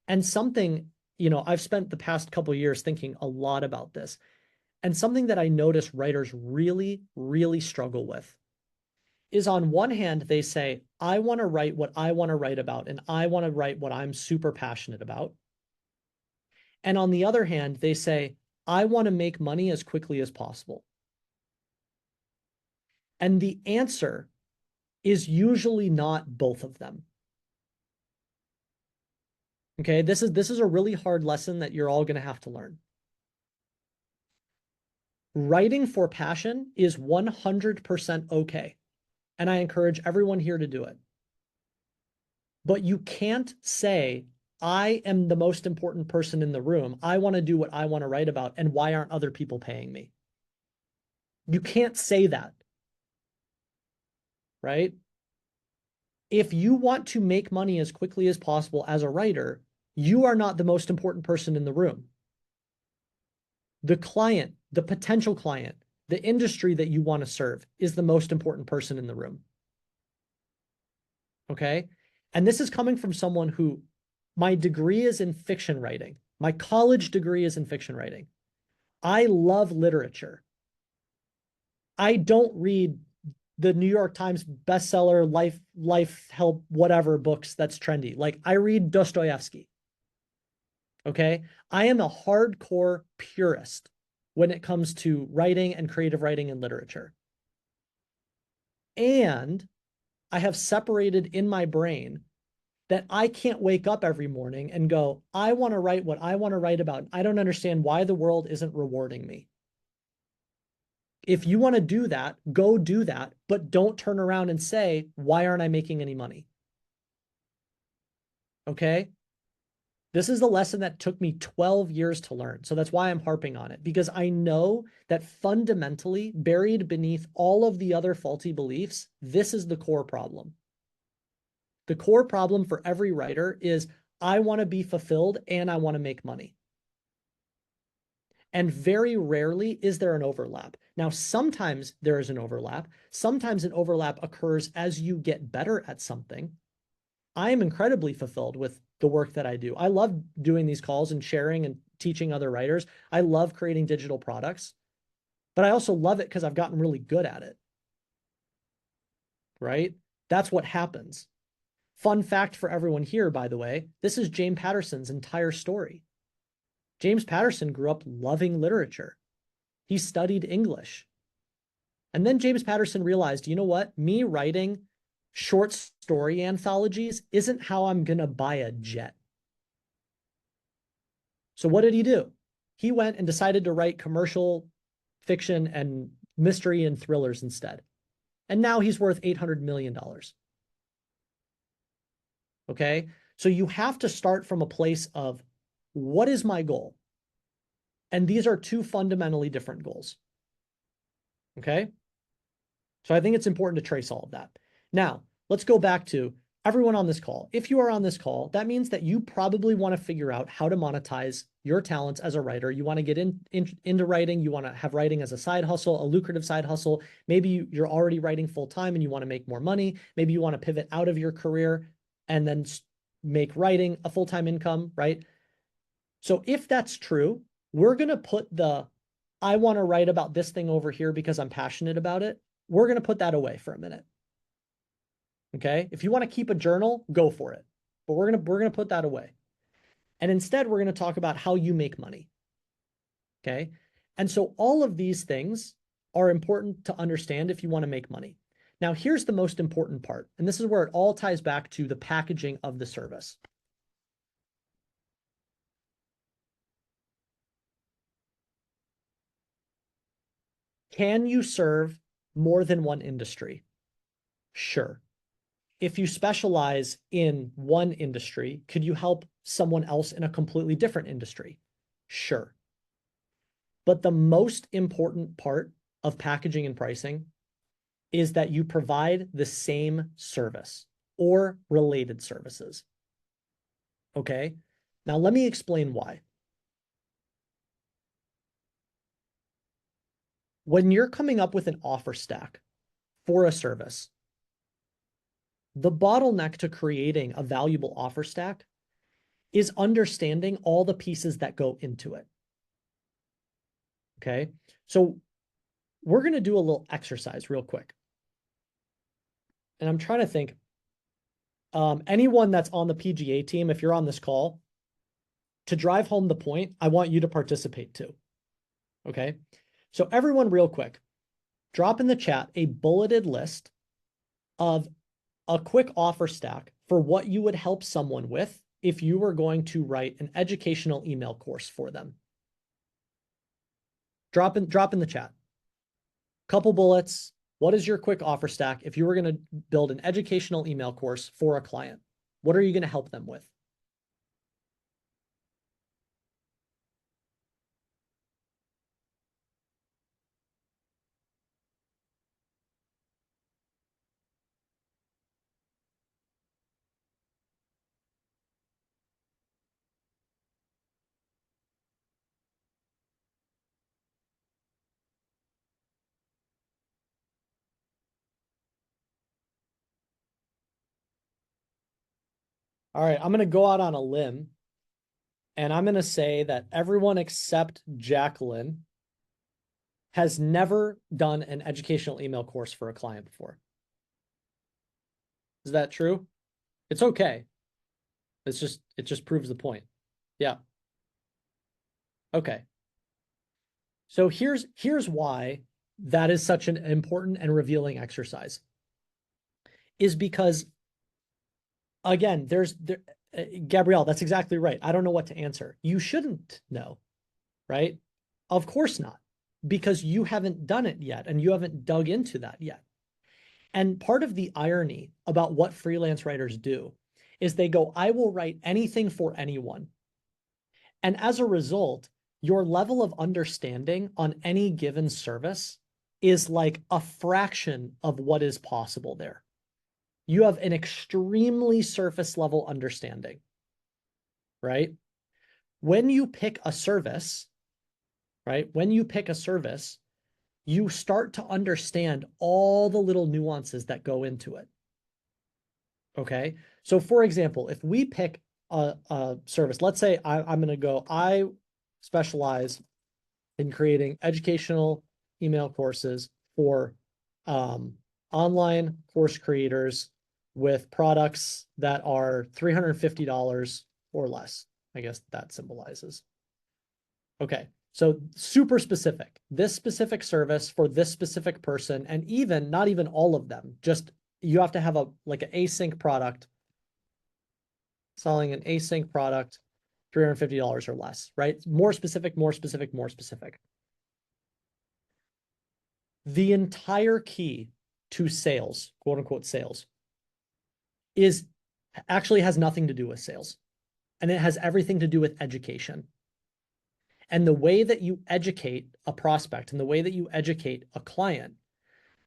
And something, I've spent the past couple of years thinking a lot about this. And something that I notice writers really, really struggle with is on one hand, they say, I want to write what I want to write about, and I want to write what I'm super passionate about. And on the other hand, they say, I want to make money as quickly as possible. And the answer is usually not both of them. Okay, this is a really hard lesson that you're all going to have to learn. Writing for passion is 100% okay. And I encourage everyone here to do it. But you can't say, I am the most important person in the room. I want to do what I want to write about. And why aren't other people paying me? You can't say that, right? If you want to make money as quickly as possible as a writer, you are not the most important person in the room. The client, the potential client, the industry that you want to serve is the most important person in the room. Okay. And this is coming from someone who my degree is in fiction writing. My college degree is in fiction writing. I love literature. I don't read the New York Times bestseller, life help, whatever books that's trendy. Like I read Dostoevsky. Okay. I am a hardcore purist when it comes to writing and creative writing and literature. And I have separated in my brain that I can't wake up every morning and go, I want to write what I want to write about. I don't understand why the world isn't rewarding me. If you want to do that, go do that, but don't turn around and say, why aren't I making any money? Okay. This is the lesson that took me 12 years to learn. So that's why I'm harping on it, because I know that fundamentally, buried beneath all of the other faulty beliefs, this is the core problem. The core problem for every writer is I want to be fulfilled and I want to make money. And very rarely is there an overlap. Now, sometimes there is an overlap. Sometimes an overlap occurs as you get better at something. I am incredibly fulfilled with the work that I do. I love doing these calls and sharing and teaching other writers. I love creating digital products, but I also love it because I've gotten really good at it, right? That's what happens. Fun fact for everyone here, by the way, this is James Patterson's entire story. James Patterson grew up loving literature. He studied English. And then James Patterson realized, you know what? Me writing short story anthologies isn't how I'm going to buy a jet. So what did he do? He went and decided to write commercial fiction and mystery and thrillers instead. And now he's worth $800 million. Okay. So you have to start from a place of what is my goal? And these are two fundamentally different goals. Okay. So I think it's important to trace all of that. Now, let's go back to everyone on this call. If you are on this call, that means that you probably want to figure out how to monetize your talents as a writer. You want to get into writing. You want to have writing as a side hustle, a lucrative side hustle. Maybe you're already writing full time and you want to make more money. Maybe you want to pivot out of your career and then make writing a full-time income, right? So if that's true, we're going to put the I want to write about this thing over here because I'm passionate about it. We're going to put that away for a minute. Okay? If you want to keep a journal, go for it. But we're going to put that away. And instead we're going to talk about how you make money. Okay? And so all of these things are important to understand if you want to make money. Now, here's the most important part, and this is where it all ties back to the packaging of the service. Can you serve more than one industry? Sure. If you specialize in one industry, could you help someone else in a completely different industry? Sure. But the most important part of packaging and pricing is that you provide the same service or related services. Okay. Now, let me explain why. When you're coming up with an offer stack for a service, the bottleneck to creating a valuable offer stack is understanding all the pieces that go into it. Okay. So we're going to do a little exercise real quick. And I'm trying to think, anyone that's on the PGA team, if you're on this call, to drive home the point, I want you to participate too. Okay. So everyone real quick, drop in the chat a bulleted list of a quick offer stack for what you would help someone with if you were going to write an educational email course for them. Drop in the chat. Couple bullets. What is your quick offer stack if you were going to build an educational email course for a client? What are you going to help them with? All right, I'm going to go out on a limb and I'm going to say that everyone except Jacqueline has never done an educational email course for a client before. Is that true? It's okay. It just proves the point. Yeah. Okay. So here's why that is such an important and revealing exercise. Is because again, Gabrielle, that's exactly right. I don't know what to answer. You shouldn't know, right? Of course not, because you haven't done it yet and you haven't dug into that yet. And part of the irony about what freelance writers do is they go, I will write anything for anyone. And as a result, your level of understanding on any given service is like a fraction of what is possible there. You have an extremely surface level understanding, right? When you pick a service, right? When you pick a service, you start to understand all the little nuances that go into it. Okay. So for example, if we pick a service, let's say I'm going to go, I specialize in creating educational email courses for um, online course creators with products that are $350 or less. I guess that symbolizes. Okay. So super specific. This specific service for this specific person, and even not even all of them, just you have to have a like an async product, selling an async product, $350 or less, right? More specific, more specific, more specific. The entire key to sales, quote unquote sales, is actually has nothing to do with sales. And it has everything to do with education. And the way that you educate a prospect and the way that you educate a client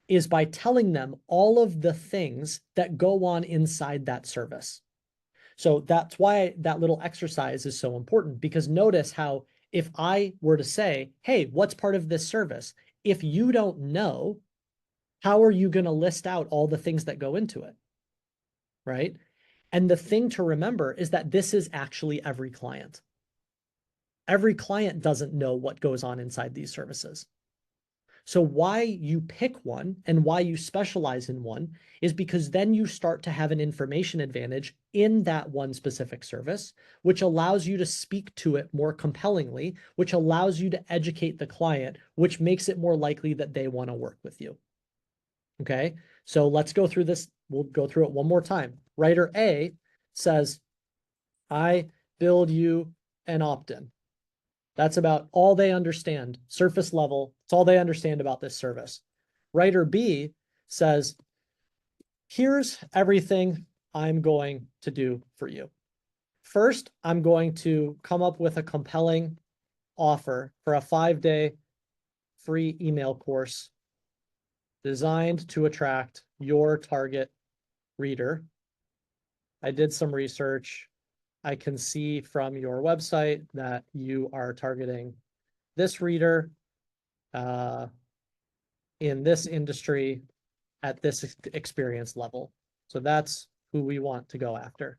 is by telling them all of the things that go on inside that service. So that's why that little exercise is so important, because notice how if I were to say, hey, what's part of this service? If you don't know, how are you going to list out all the things that go into it? Right. And the thing to remember is that this is actually every client. Every client doesn't know what goes on inside these services. So why you pick one and why you specialize in one is because then you start to have an information advantage in that one specific service, which allows you to speak to it more compellingly, which allows you to educate the client, which makes it more likely that they want to work with you. Okay, so let's go through this. We'll go through it one more time. Writer A says, I build you an opt-in. That's about all they understand, surface level. It's all they understand about this service. Writer B says, here's everything I'm going to do for you. First, I'm going to come up with a compelling offer for a 5-day free email course designed to attract your target reader. I did some research. I can see from your website that you are targeting this reader in this industry at this experience level. So that's who we want to go after.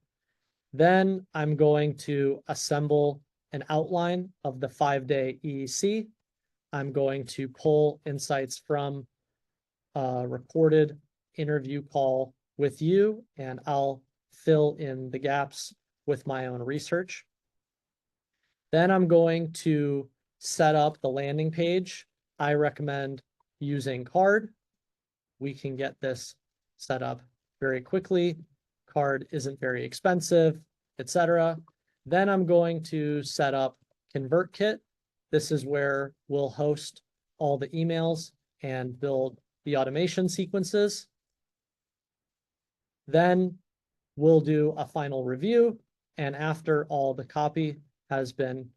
Then I'm going to assemble an outline of the 5-day EEC. I'm going to pull insights from a recorded interview call with you, and I'll fill in the gaps with my own research. Then I'm going to set up the landing page. I recommend using Card. We can get this set up very quickly. Card isn't very expensive, etc. Then I'm going to set up ConvertKit. This is where we'll host all the emails and build the automation sequences. Then we'll do a final review. And after all the copy has been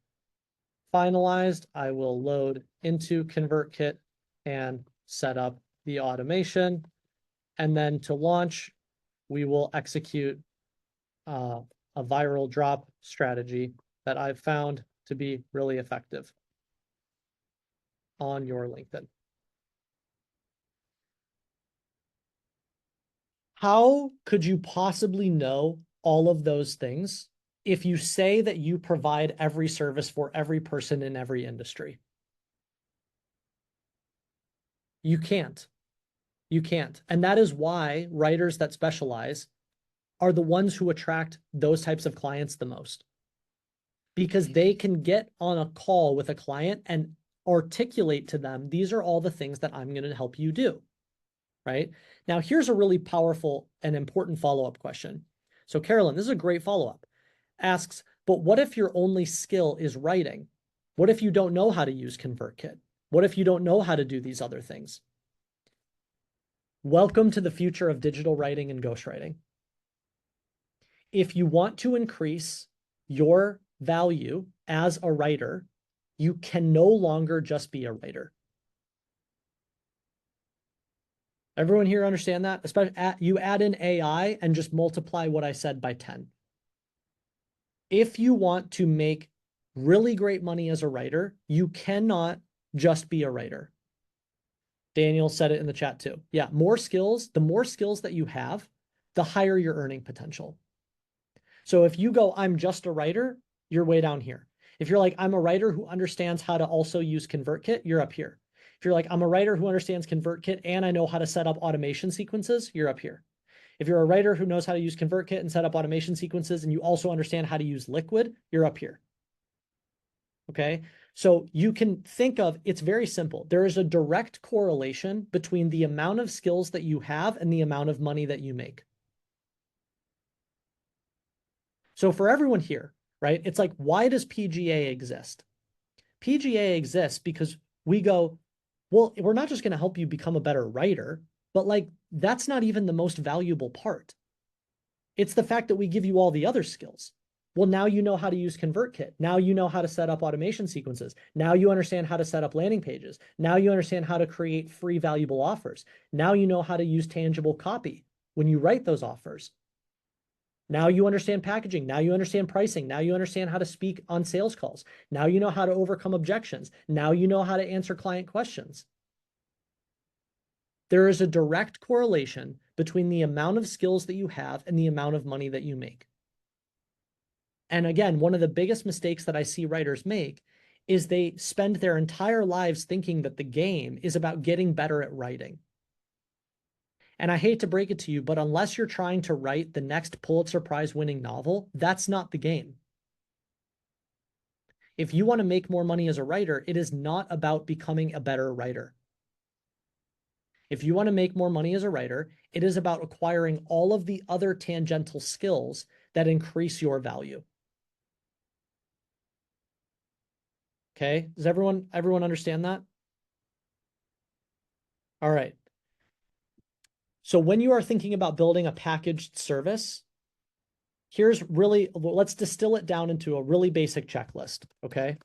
finalized, I will load into ConvertKit and set up the automation. And then to launch, we will execute a viral drop strategy that I've found to be really effective on your LinkedIn. How could you possibly know all of those things if you say that you provide every service for every person in every industry. You can't. You can't. And that is why writers that specialize are the ones who attract those types of clients the most, because they can get on a call with a client and articulate to them, these are all the things that I'm going to help you do, right? Now, here's a really powerful and important follow-up question. So Carolyn, this is a great follow-up. Asks, but what if your only skill is writing? What if you don't know how to use ConvertKit? What if you don't know how to do these other things? Welcome to the future of digital writing and ghostwriting. If you want to increase your value as a writer, you can no longer just be a writer. Everyone here understand that? Especially you add in AI and just multiply what I said by 10. If you want to make really great money as a writer, you cannot just be a writer. Daniel said it in the chat too. Yeah, more skills, the more skills that you have, the higher your earning potential. So if you go, I'm just a writer, you're way down here. If you're like, I'm a writer who understands how to also use ConvertKit, you're up here. If you're like, I'm a writer who understands ConvertKit and I know how to set up automation sequences, you're up here. If you're a writer who knows how to use ConvertKit and set up automation sequences, and you also understand how to use Liquid, you're up here. Okay, so you can think of, it's very simple. There is a direct correlation between the amount of skills that you have and the amount of money that you make. So for everyone here, right, it's like, why does PGA exist? PGA exists because we go, well, we're not just going to help you become a better writer, but like, that's not even the most valuable part. It's the fact that we give you all the other skills. Well, now you know how to use ConvertKit. Now you know how to set up automation sequences. Now you understand how to set up landing pages. Now you understand how to create free valuable offers. Now you know how to use tangible copy when you write those offers. Now you understand packaging. Now you understand pricing. Now you understand how to speak on sales calls. Now you know how to overcome objections. Now you know how to answer client questions. There is a direct correlation between the amount of skills that you have and the amount of money that you make. And again, one of the biggest mistakes that I see writers make is they spend their entire lives thinking that the game is about getting better at writing. And I hate to break it to you, but unless you're trying to write the next Pulitzer Prize winning novel, that's not the game. If you want to make more money as a writer, it is not about becoming a better writer. If you want to make more money as a writer, it is about acquiring all of the other tangential skills that increase your value. Okay, does everyone understand that? All right. So when you are thinking about building a packaged service, here's really, let's distill it down into a really basic checklist, okay?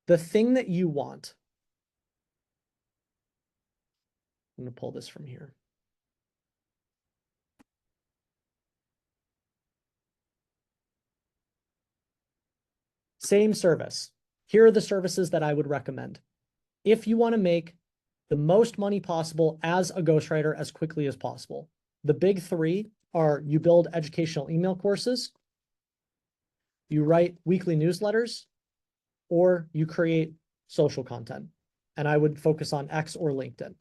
The thing that you want, I'm going to pull this from here. Same service. Here are the services that I would recommend. If you want to make the most money possible as a ghostwriter as quickly as possible, the big three are: you build educational email courses, you write weekly newsletters, or you create social content. And I would focus on X or LinkedIn.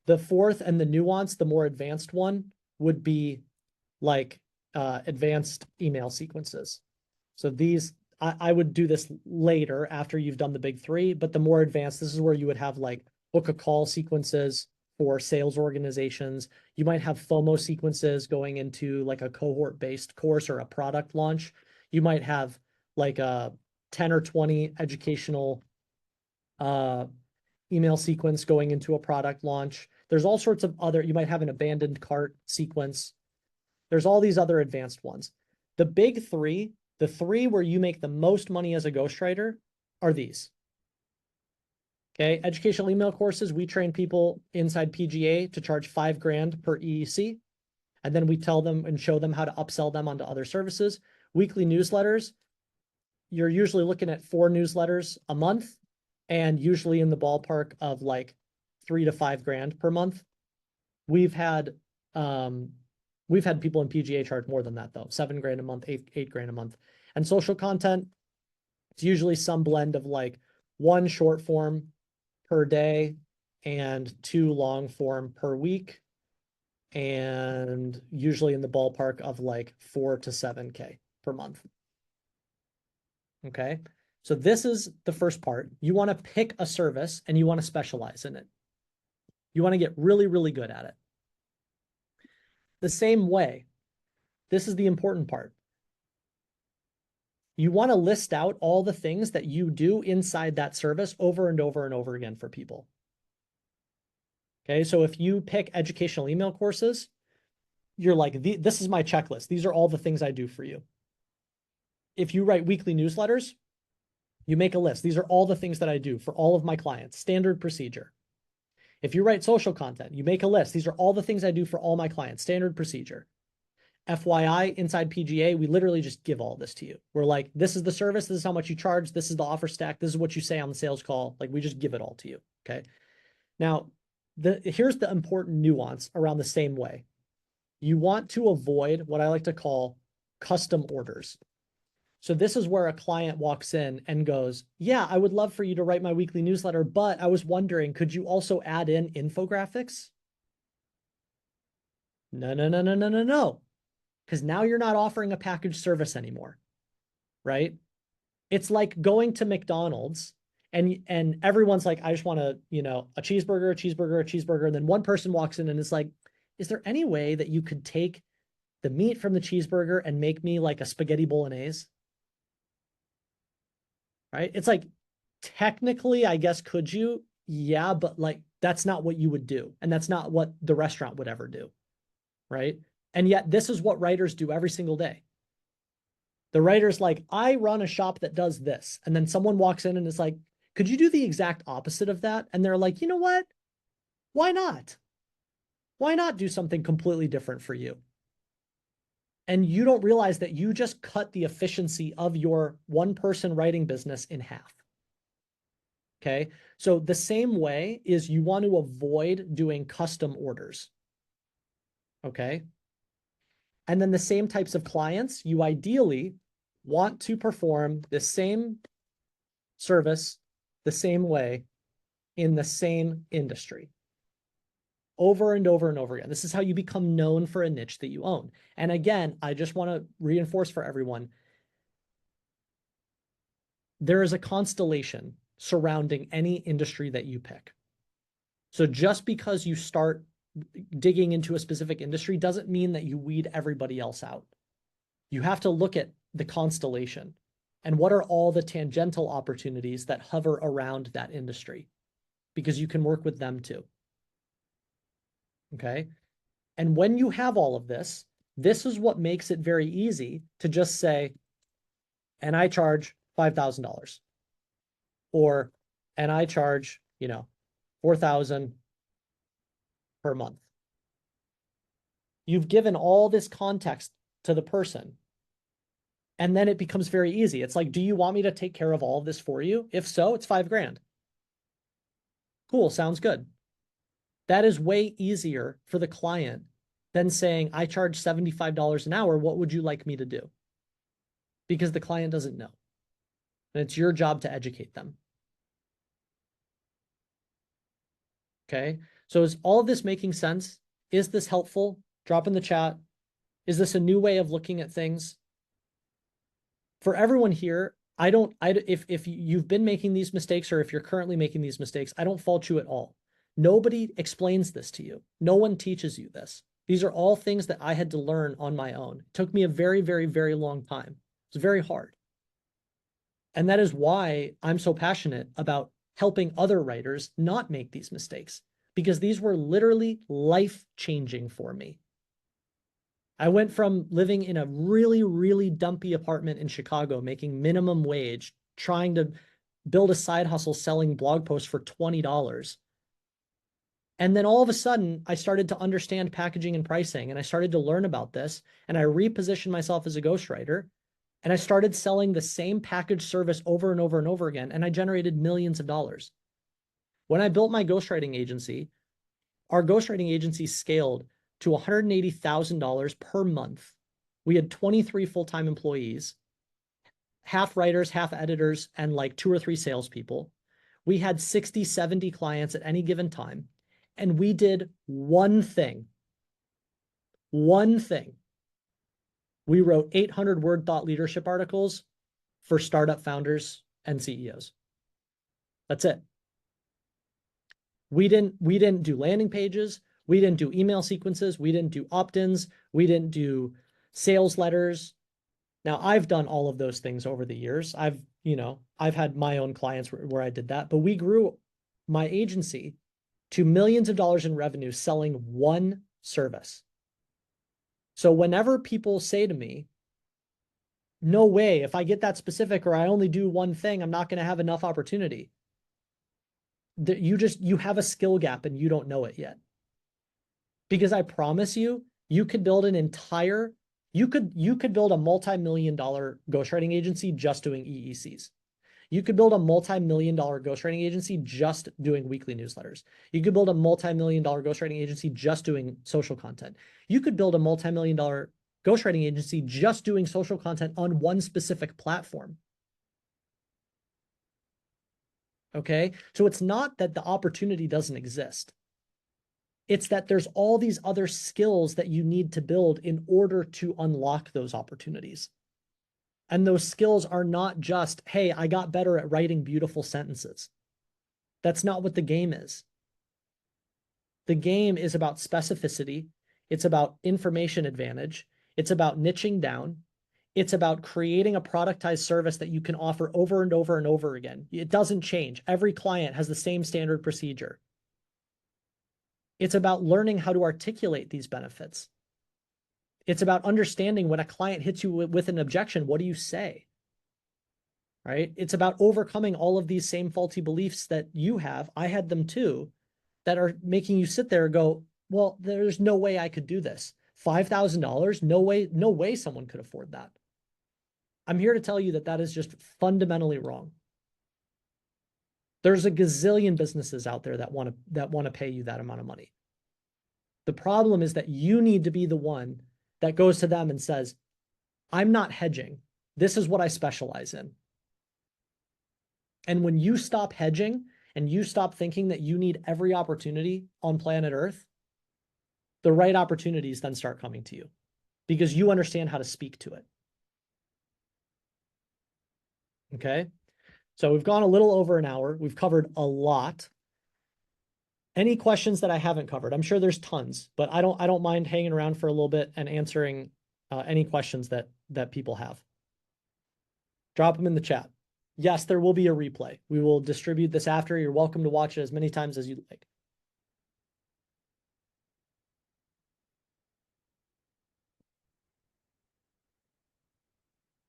The fourth and the nuanced, the more advanced one would be like advanced email sequences. So these, I would do this later after you've done the big three, but the more advanced, this is where you would have like book a call sequences for sales organizations. You might have FOMO sequences going into like a cohort-based course or a product launch. You might have like a 10 or 20 educational email sequence going into a product launch. There's all sorts of other, you might have an abandoned cart sequence. There's all these other advanced ones. The big three, the three where you make the most money as a ghostwriter, are these. Okay, educational email courses, we train people inside PGA to charge $5,000 per EEC. And then we tell them and show them how to upsell them onto other services. Weekly newsletters, you're usually looking at 4 newsletters a month, and usually in the ballpark of like $3,000 to $5,000 per month. We've We've had people in PGA charge more than that though. 7 grand a month, eight grand a month. And social content, it's usually some blend of like 1 short form per day and 2 long form per week. And usually in the ballpark of like 4 to 7K per month. Okay. So this is the first part. You want to pick a service and you want to specialize in it. You want to get really, really good at it. The same way, this is the important part. You want to list out all the things that you do inside that service over and over and over again for people. Okay, so if you pick educational email courses, you're like, this is my checklist. These are all the things I do for you. If you write weekly newsletters, you make a list. These are all the things that I do for all of my clients, standard procedure. If you write social content, you make a list. These are all the things I do for all my clients, standard procedure. FYI, inside PGA, we literally just give all this to you. We're like, this is the service. This is how much you charge. This is the offer stack. This is what you say on the sales call. Like, we just give it all to you. Okay. Now, here's the important nuance around the same way. You want to avoid what I like to call custom orders. So this is where a client walks in and goes, yeah, I would love for you to write my weekly newsletter, but I was wondering, could you also add in infographics? No, no, no, no, no, no, no. Because now you're not offering a packaged service anymore, right? It's like going to McDonald's and everyone's like, I just want a cheeseburger, a cheeseburger, a cheeseburger. And then one person walks in and is like, is there any way that you could take the meat from the cheeseburger and make me like a spaghetti bolognese? Right? It's like, technically, I guess, could you? Yeah, but like, that's not what you would do. And that's not what the restaurant would ever do. Right? And yet this is what writers do every single day. The writer's like, I run a shop that does this. And then someone walks in and is like, could you do the exact opposite of that? And they're like, you know what? Why not? Why not do something completely different for you? And you don't realize that you just cut the efficiency of your one-person writing business in half. Okay. So the same way is you want to avoid doing custom orders. Okay. And then the same types of clients, you ideally want to perform the same service the same way in the same industry over and over and over again. This is how you become known for a niche that you own. And again, I just want to reinforce for everyone, there is a constellation surrounding any industry that you pick. So just because you start digging into a specific industry doesn't mean that you weed everybody else out. You have to look at the constellation and what are all the tangential opportunities that hover around that industry, because you can work with them too. Okay. And when you have all of this, this is what makes it very easy to just say, and I charge $5,000 or, and I charge, $4,000 per month. You've given all this context to the person. And then it becomes very easy. It's like, do you want me to take care of all of this for you? If so, it's $5 grand. Cool. Sounds good. That is way easier for the client than saying, I charge $75 an hour. What would you like me to do? Because the client doesn't know. And it's your job to educate them. Okay. So is all of this making sense? Is this helpful? Drop in the chat. Is this a new way of looking at things? For everyone here, if you've been making these mistakes or if you're currently making these mistakes, I don't fault you at all. Nobody explains this to you. No one teaches you this. These are all things that I had to learn on my own. It took me a very, very, very long time. It's very hard. And that is why I'm so passionate about helping other writers not make these mistakes, because these were literally life-changing for me. I went from living in a really, really dumpy apartment in Chicago, making minimum wage, trying to build a side hustle selling blog posts for $20. And then all of a sudden, I started to understand packaging and pricing, and I started to learn about this, and I repositioned myself as a ghostwriter, and I started selling the same package service over and over and over again, and I generated millions of dollars. When I built my ghostwriting agency, our ghostwriting agency scaled to $180,000 per month. We had 23 full-time employees, half writers, half editors, and like 2 or 3 salespeople. We had 60, 70 clients at any given time. And we did one thing. One thing. We wrote 800-word thought leadership articles for startup founders and CEOs. That's it. We didn't do landing pages. We didn't do email sequences. We didn't do opt-ins. We didn't do sales letters. Now, I've done all of those things over the years. I've had my own clients where I did that, but we grew my agency to millions of dollars in revenue selling one service. So whenever people say to me, no way, if I get that specific or I only do one thing, I'm not going to have enough opportunity. You have a skill gap and you don't know it yet. Because I promise you, you could build you could build a multi-million-dollar ghostwriting agency just doing EECs. You could build a multi-million-dollar ghostwriting agency just doing weekly newsletters. You could build a multi-million-dollar ghostwriting agency just doing social content. You could build a multi-million-dollar ghostwriting agency just doing social content on one specific platform. Okay? So it's not that the opportunity doesn't exist. It's that there's all these other skills that you need to build in order to unlock those opportunities. And those skills are not just, hey, I got better at writing beautiful sentences. That's not what the game is. The game is about specificity. It's about information advantage. It's about niching down. It's about creating a productized service that you can offer over and over and over again. It doesn't change. Every client has the same standard procedure. It's about learning how to articulate these benefits. It's about understanding when a client hits you with an objection, what do you say? Right? It's about overcoming all of these same faulty beliefs that you have. I had them too, that are making you sit there and go, well, there's no way I could do this. $5,000? No way someone could afford that. I'm here to tell you that that is just fundamentally wrong. There's a gazillion businesses out there that want to pay you that amount of money. The problem is that you need to be the one that goes to them and says, I'm not hedging. This is what I specialize in. And when you stop hedging and you stop thinking that you need every opportunity on planet Earth, the right opportunities then start coming to you because you understand how to speak to it. Okay? So we've gone a little over an hour. We've covered a lot. Any questions that I haven't covered? I'm sure there's tons, but I don't mind hanging around for a little bit and answering any questions that people have. Drop them in the chat. Yes, there will be a replay. We will distribute this after. You're welcome to watch it as many times as you like.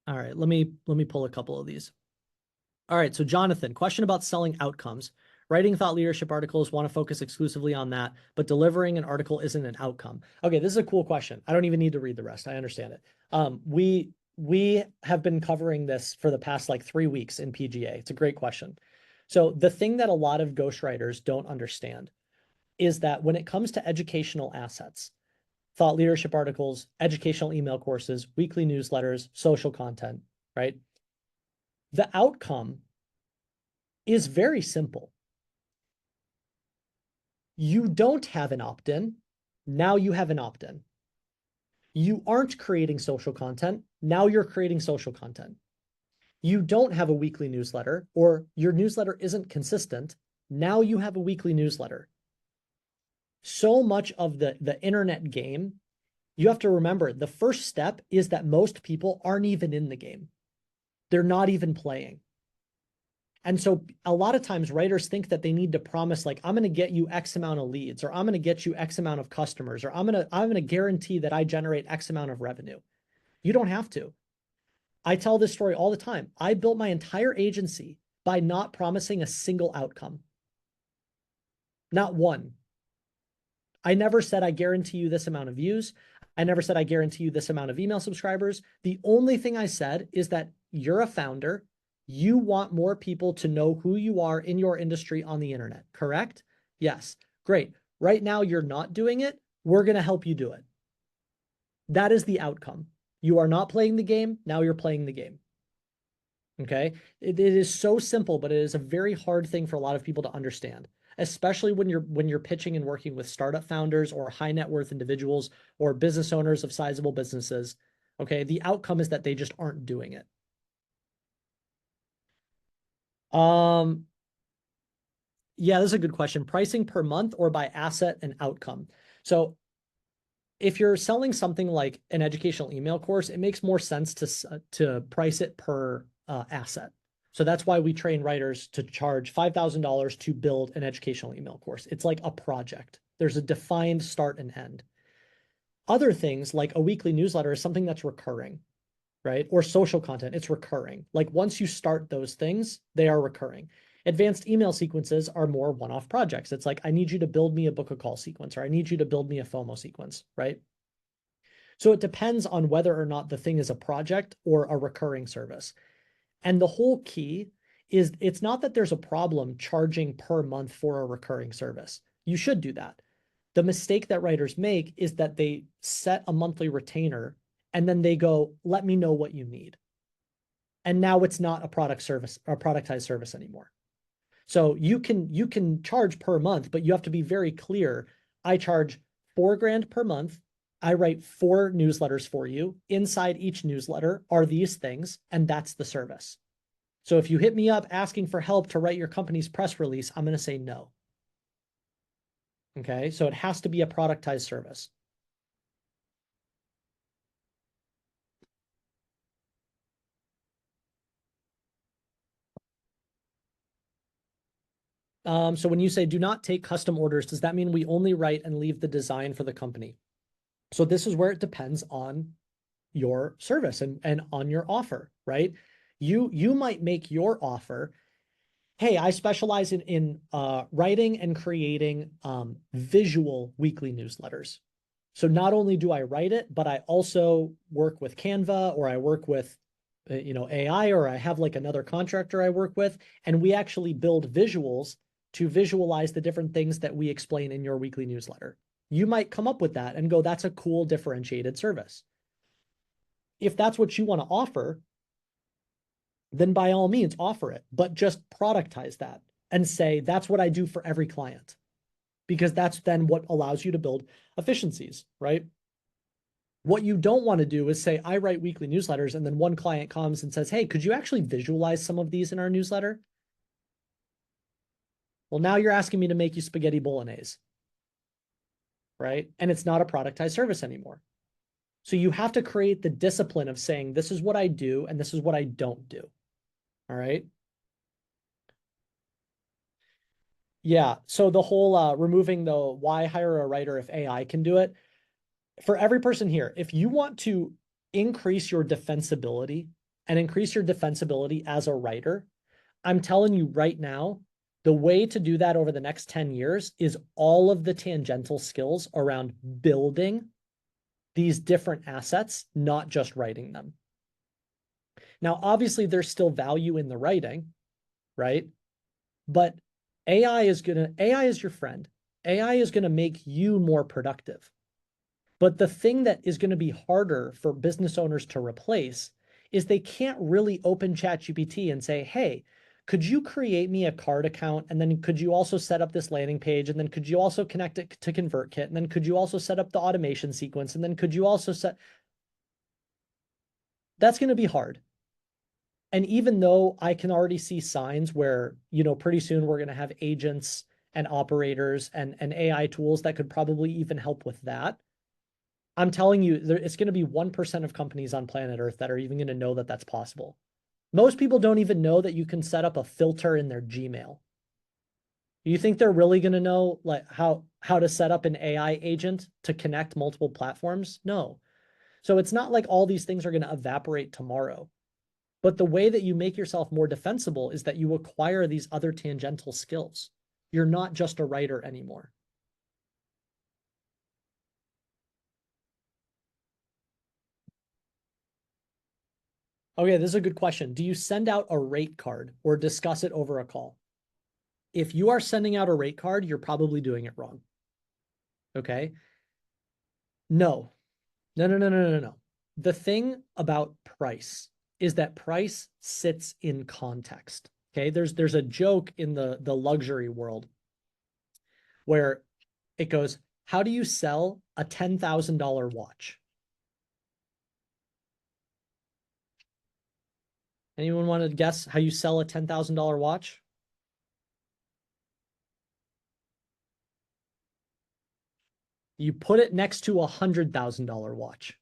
All right, let me pull a couple of these. All right, so Jonathan, question about selling outcomes. Writing thought leadership articles, want to focus exclusively on that, but delivering an article isn't an outcome. Okay, this is a cool question. I don't even need to read the rest. I understand it. We have been covering this for the past like 3 weeks in PGA. It's a great question. So the thing that a lot of ghostwriters don't understand is that when it comes to educational assets, thought leadership articles, educational email courses, weekly newsletters, social content, right? The outcome is very simple. You don't have an opt-in. Now you have an opt-in. You aren't creating social content. Now you're creating social content. You don't have a weekly newsletter or your newsletter isn't consistent. Now you have a weekly newsletter. So much of the internet game, you have to remember the first step is that most people aren't even in the game. They're not even playing. And so a lot of times writers think that they need to promise like, I'm going to get you X amount of leads, or I'm going to get you X amount of customers, or I'm going to guarantee that I generate X amount of revenue. You don't have to. I tell this story all the time. I built my entire agency by not promising a single outcome. Not one. I never said I guarantee you this amount of views. I never said I guarantee you this amount of email subscribers. The only thing I said is that you're a founder. You want more people to know who you are in your industry on the internet, correct? Yes, great. Right now, you're not doing it. We're going to help you do it. That is the outcome. You are not playing the game. Now you're playing the game. Okay. It is so simple, but it is a very hard thing for a lot of people to understand, especially when you're pitching and working with startup founders or high net worth individuals or business owners of sizable businesses. Okay. The outcome is that they just aren't doing it. Yeah, this is a good question. Pricing per month or by asset and outcome. So if you're selling something like an educational email course, it makes more sense to price it per asset. So that's why we train writers to charge $5,000 to build an educational email course. It's like a project. There's a defined start and end. Other things like a weekly newsletter is something that's recurring, right? Or social content, it's recurring. Like once you start those things, they are recurring. Advanced email sequences are more one-off projects. It's like, I need you to build me a book a call sequence, or I need you to build me a FOMO sequence, right? So it depends on whether or not the thing is a project or a recurring service. And the whole key is it's not that there's a problem charging per month for a recurring service. You should do that. The mistake that writers make is that they set a monthly retainer and then they go, let me know what you need. And now it's not a product service or a productized service anymore. So you can charge per month, but you have to be very clear. I charge $4,000 per month. I write 4 newsletters for you. Inside each newsletter are these things, and that's the service. So if you hit me up asking for help to write your company's press release, I'm going to say no. Okay, so it has to be a productized service. So when you say do not take custom orders, does that mean we only write and leave the design for the company? So this is where it depends on your service and on your offer, right? You might make your offer, hey, I specialize in writing and creating visual weekly newsletters. So not only do I write it, but I also work with Canva, or I work with AI, or I have like another contractor I work with, and we actually build visuals to visualize the different things that we explain in your weekly newsletter. You might come up with that and go, that's a cool differentiated service. If that's what you want to offer, then by all means offer it, but just productize that and say, that's what I do for every client, because that's then what allows you to build efficiencies, right? What you don't want to do is say, I write weekly newsletters, and then one client comes and says, hey, could you actually visualize some of these in our newsletter? Well, now you're asking me to make you spaghetti bolognese, right? And it's not a productized service anymore. So you have to create the discipline of saying, this is what I do and this is what I don't do. All right. Yeah. So the whole removing the why hire a writer if AI can do it. For every person here, if you want to increase your defensibility and increase your defensibility as a writer, I'm telling you right now, the way to do that over the next 10 years is all of the tangential skills around building these different assets, not just writing them. Now, obviously, there's still value in the writing, right? But AI is your friend. AI is going to make you more productive. But the thing that is going to be harder for business owners to replace is they can't really open ChatGPT and say, hey, could you create me a card account? And then could you also set up this landing page? And then could you also connect it to ConvertKit? And then could you also set up the automation sequence? And then could you also set... That's going to be hard. And even though I can already see signs where, pretty soon we're going to have agents and operators and AI tools that could probably even help with that, I'm telling you, it's going to be 1% of companies on planet Earth that are even going to know that that's possible. Most people don't even know that you can set up a filter in their Gmail. You think they're really going to know like how to set up an AI agent to connect multiple platforms? No. So it's not like all these things are going to evaporate tomorrow. But the way that you make yourself more defensible is that you acquire these other tangential skills. You're not just a writer anymore. Okay, this is a good question. Do you send out a rate card or discuss it over a call? If you are sending out a rate card, you're probably doing it wrong. Okay. No, no, no, no, no, no, no. The thing about price is that price sits in context. Okay, there's a joke in the luxury world where it goes, how do you sell a $10,000 watch? Anyone want to guess how you sell a $10,000 watch? You put it next to a $100,000 watch.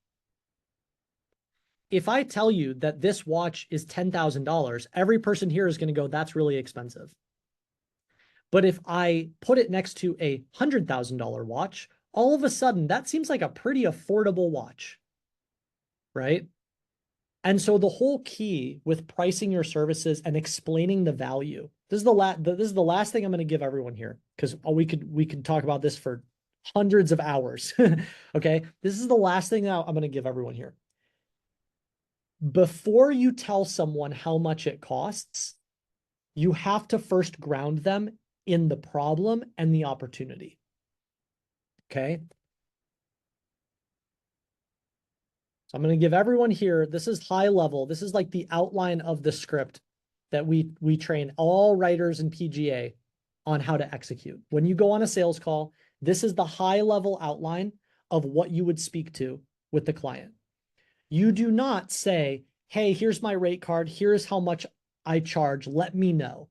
If I tell you that this watch is $10,000, every person here is going to go, that's really expensive. But if I put it next to a $100,000 watch, all of a sudden that seems like a pretty affordable watch, right? And so the whole key with pricing your services and explaining the value. This is the last thing I'm going to give everyone here, because we could talk about this for hundreds of hours. Okay, this is the last thing that I'm going to give everyone here. Before you tell someone how much it costs, you have to first ground them in the problem and the opportunity. Okay. So I'm going to give everyone here, this is high level. This is like the outline of the script that we train all writers in PGA on how to execute. When you go on a sales call, this is the high level outline of what you would speak to with the client. You do not say, hey, here's my rate card. Here's how much I charge. Let me know.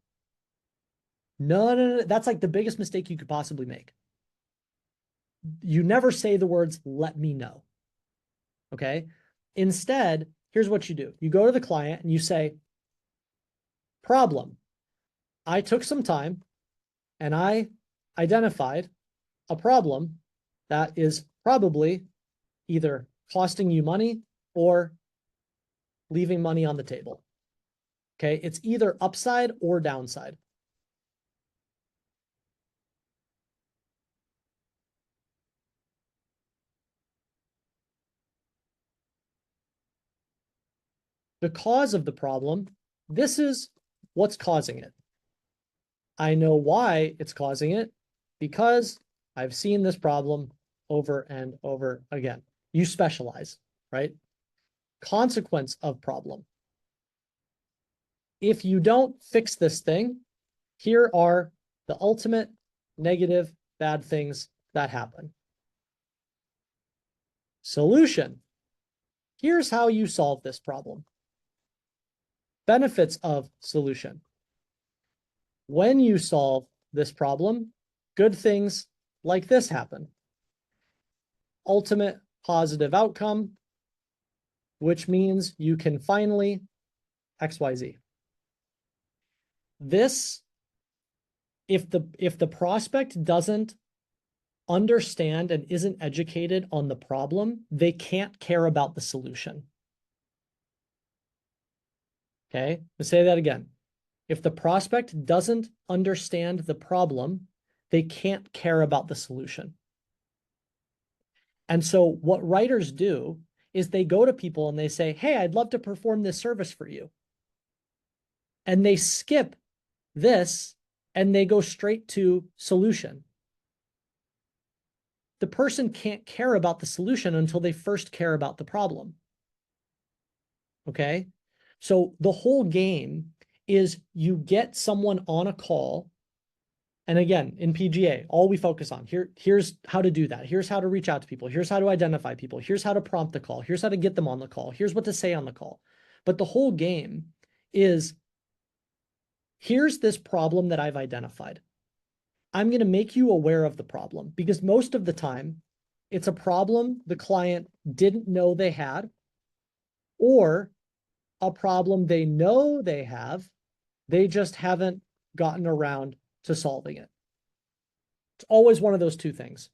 No, no, no. That's like the biggest mistake you could possibly make. You never say the words, let me know. Okay. Instead, here's what you do. You go to the client and you say, problem. I took some time and I identified a problem that is probably either costing you money or leaving money on the table. Okay. It's either upside or downside. The cause of the problem, this is what's causing it. I know why it's causing it because I've seen this problem over and over again. You specialize, right? Consequence of problem. If you don't fix this thing, here are the ultimate negative bad things that happen. Solution. Here's how you solve this problem. Benefits of solution. When you solve this problem, good things like this happen. Ultimate positive outcome, which means you can finally XYZ. This, if the prospect doesn't understand and isn't educated on the problem, they can't care about the solution. Okay, let's say that again. If the prospect doesn't understand the problem, they can't care about the solution. And so what writers do is they go to people and they say, hey, I'd love to perform this service for you. And they skip this and they go straight to solution. The person can't care about the solution until they first care about the problem. Okay? So the whole game is you get someone on a call. And again, in PGA, all we focus on here's how to do that. Here's how to reach out to people. Here's how to identify people. Here's how to prompt the call. Here's how to get them on the call. Here's what to say on the call. But the whole game is, here's this problem that I've identified. I'm going to make you aware of the problem because most of the time it's a problem the client didn't know they had, or a problem they know they have, they just haven't gotten around to solving it. It's always one of those two things.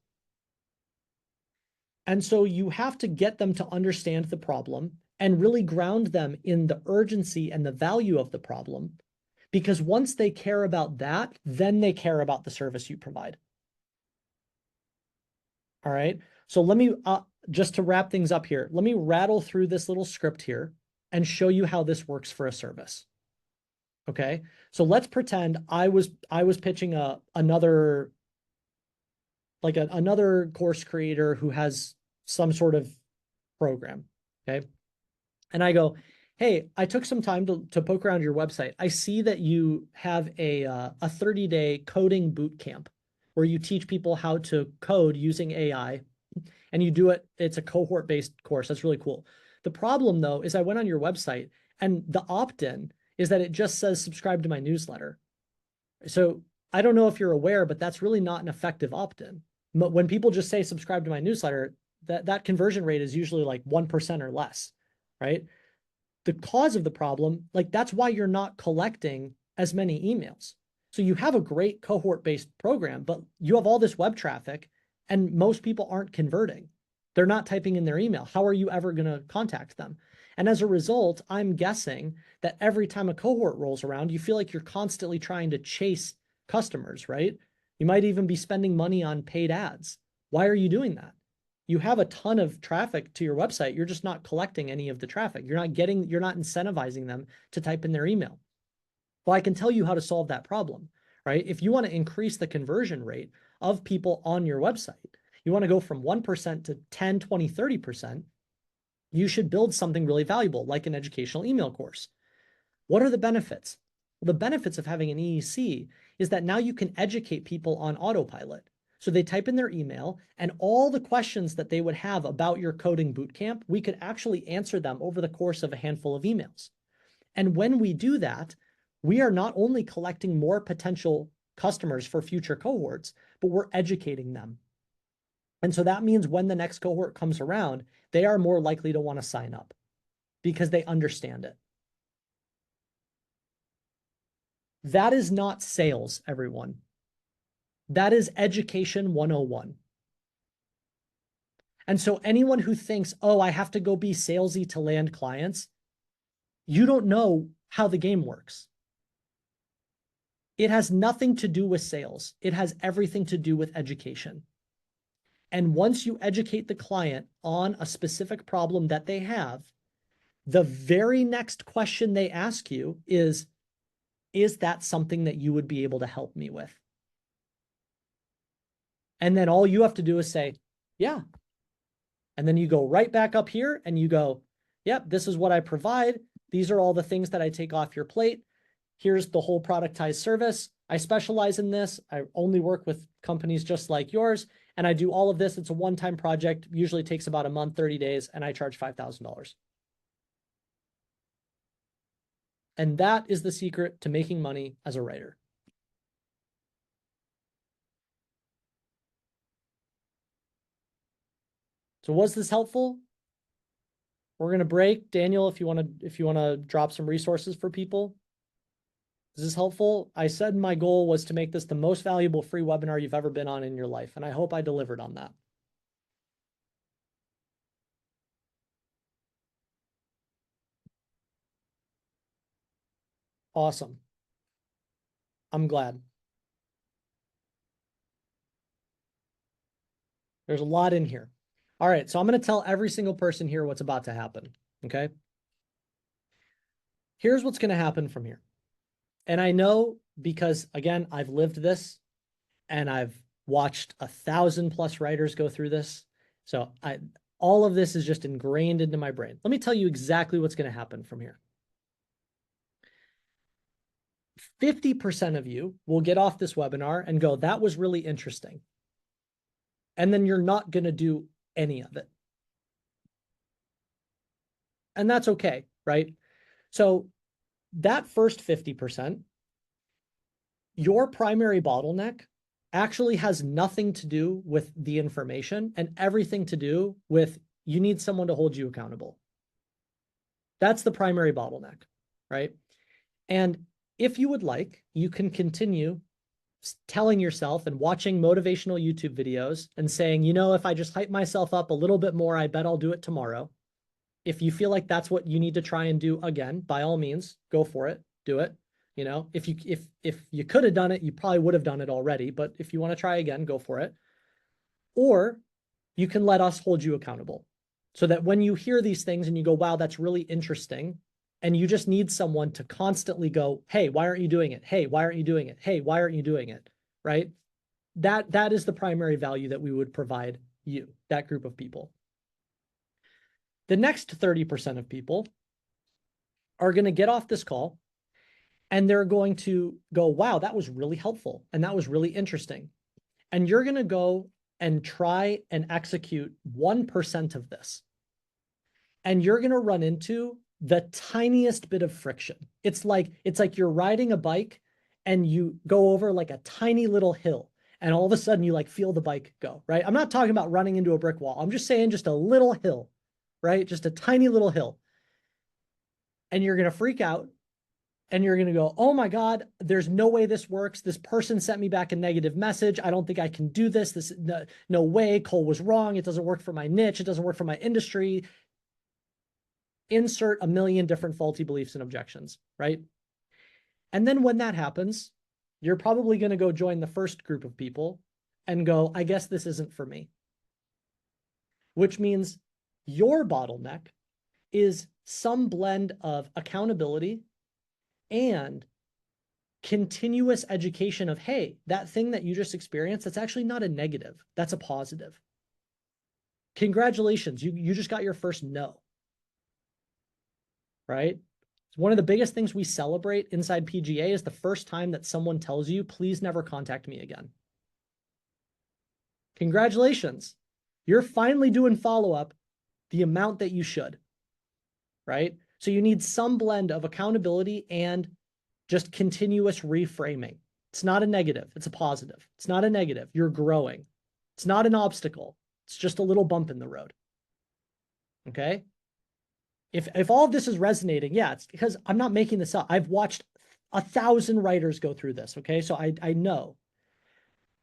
And so you have to get them to understand the problem and really ground them in the urgency and the value of the problem. Because once they care about that, then they care about the service you provide. All right. So let me, just to wrap things up here, let me rattle through this little script here and show you how this works for a service. Okay. So let's pretend I was pitching another course creator who has some sort of program, okay? And I go, hey, I took some time to poke around your website. I see that you have a 30-day coding boot camp where you teach people how to code using AI, and you do it. It's a cohort-based course. That's really cool. The problem, though, is I went on your website, and the opt-in is that it just says subscribe to my newsletter. So I don't know if you're aware, but that's really not an effective opt-in. When people just say subscribe to my newsletter, that conversion rate is usually like 1% or less, right? The cause of the problem, like that's why you're not collecting as many emails. So you have a great cohort-based program, but you have all this web traffic and most people aren't converting. They're not typing in their email. How are you ever going to contact them? And as a result, I'm guessing that every time a cohort rolls around, you feel like you're constantly trying to chase customers, right? You might even be spending money on paid ads. Why are you doing that? You have a ton of traffic to your website. You're just not collecting any of the traffic. You're not incentivizing them to type in their email. Well, I can tell you how to solve that problem, right? If you want to increase the conversion rate of people on your website, you want to go from 1% to 10, 20, 30%, you should build something really valuable, like an educational email course. What are the benefits? Well, the benefits of having an EEC is that now you can educate people on autopilot. So they type in their email, and all the questions that they would have about your coding bootcamp, we could actually answer them over the course of a handful of emails. And when we do that, we are not only collecting more potential customers for future cohorts, but we're educating them. And so that means when the next cohort comes around, they are more likely to want to sign up because they understand it. That is not sales, everyone. That is education 101. And so anyone who thinks, oh, I have to go be salesy to land clients, you don't know how the game works. It has nothing to do with sales. It has everything to do with education. And once you educate the client on a specific problem that they have, the very next question they ask you is that something that you would be able to help me with? And then all you have to do is say, yeah. And then you go right back up here and you go, yep, this is what I provide. These are all the things that I take off your plate. Here's the whole productized service. I specialize in this. I only work with companies just like yours. And I do all of this. It's a one-time project. Usually takes about a month, 30 days, and I charge $5,000. And that is the secret to making money as a writer. So was this helpful? We're going to break. Daniel, if you want to drop some resources for people. Is this helpful? I said my goal was to make this the most valuable free webinar you've ever been on in your life, and I hope I delivered on that. Awesome. I'm glad. There's a lot in here. All right, so I'm going to tell every single person here what's about to happen, okay? Here's what's going to happen from here. And I know because, again, I've lived this and I've watched 1,000+ writers go through this. So all of this is just ingrained into my brain. Let me tell you exactly what's going to happen from here. 50% of you will get off this webinar and go, that was really interesting. And then you're not going to do any of it. And that's okay, right? So that first 50%, your primary bottleneck actually has nothing to do with the information and everything to do with you need someone to hold you accountable. That's the primary bottleneck, right? And if you would like, you can continue telling yourself and watching motivational YouTube videos and saying, you know, if I just hype myself up a little bit more, I bet I'll do it tomorrow. If you feel like that's what you need to try and do again, by all means, go for it, do it. You know, if you could have done it, you probably would have done it already. But if you want to try again, go for it. Or you can let us hold you accountable so that when you hear these things and you go, wow, that's really interesting. And you just need someone to constantly go, hey, why aren't you doing it? Hey, why aren't you doing it? Hey, why aren't you doing it? Right? That is the primary value that we would provide you, that group of people. The next 30% of people are going to get off this call and they're going to go, wow, that was really helpful. And that was really interesting. And you're going to go and try and execute 1% of this. And you're going to run into the tiniest bit of friction. It's like you're riding a bike and you go over like a tiny little hill. And all of a sudden you like feel the bike go, right? I'm not talking about running into a brick wall. I'm just saying just a little hill, right? Just a tiny little hill. And you're going to freak out and you're going to go, oh my God, there's no way this works. This person sent me back a negative message. I don't think I can do this. No way. Cole was wrong. It doesn't work for my niche. It doesn't work for my industry. Insert a million different faulty beliefs and objections, right? And then when that happens, you're probably going to go join the first group of people and go, I guess this isn't for me. Which means your bottleneck is some blend of accountability and continuous education of, hey, that thing that you just experienced, that's actually not a negative. That's a positive. Congratulations, you just got your first no. Right? One of the biggest things we celebrate inside PGA is the first time that someone tells you, please never contact me again. Congratulations. You're finally doing follow-up the amount that you should, right? So you need some blend of accountability and just continuous reframing. It's not a negative. It's a positive. It's not a negative. You're growing. It's not an obstacle. It's just a little bump in the road. Okay? If all of this is resonating, yeah, it's because I'm not making this up. I've watched 1,000 writers go through this, okay? So I know.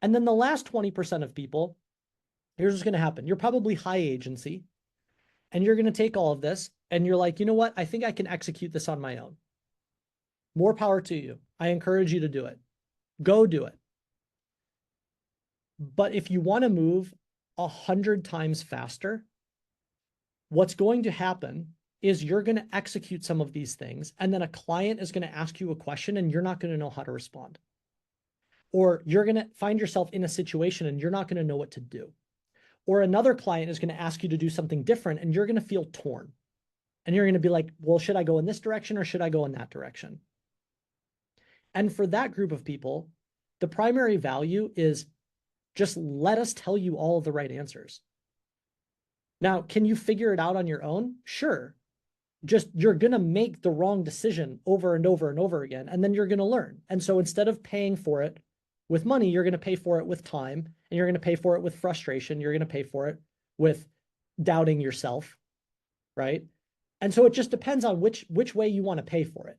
And then the last 20% of people, here's what's going to happen. You're probably high agency, and you're going to take all of this, and you're like, you know what? I think I can execute this on my own. More power to you. I encourage you to do it. Go do it. But if you want to move 100 times faster, what's going to happen is you're going to execute some of these things, and then a client is going to ask you a question and you're not going to know how to respond. Or you're going to find yourself in a situation and you're not going to know what to do. Or another client is going to ask you to do something different and you're going to feel torn. And you're going to be like, well, should I go in this direction or should I go in that direction? And for that group of people, the primary value is just let us tell you all of the right answers. Now, can you figure it out on your own? Sure. Just you're going to make the wrong decision over and over and over again, and then you're going to learn. And so instead of paying for it with money, you're going to pay for it with time, and you're going to pay for it with frustration. You're going to pay for it with doubting yourself, right? And so it just depends on which way you want to pay for it.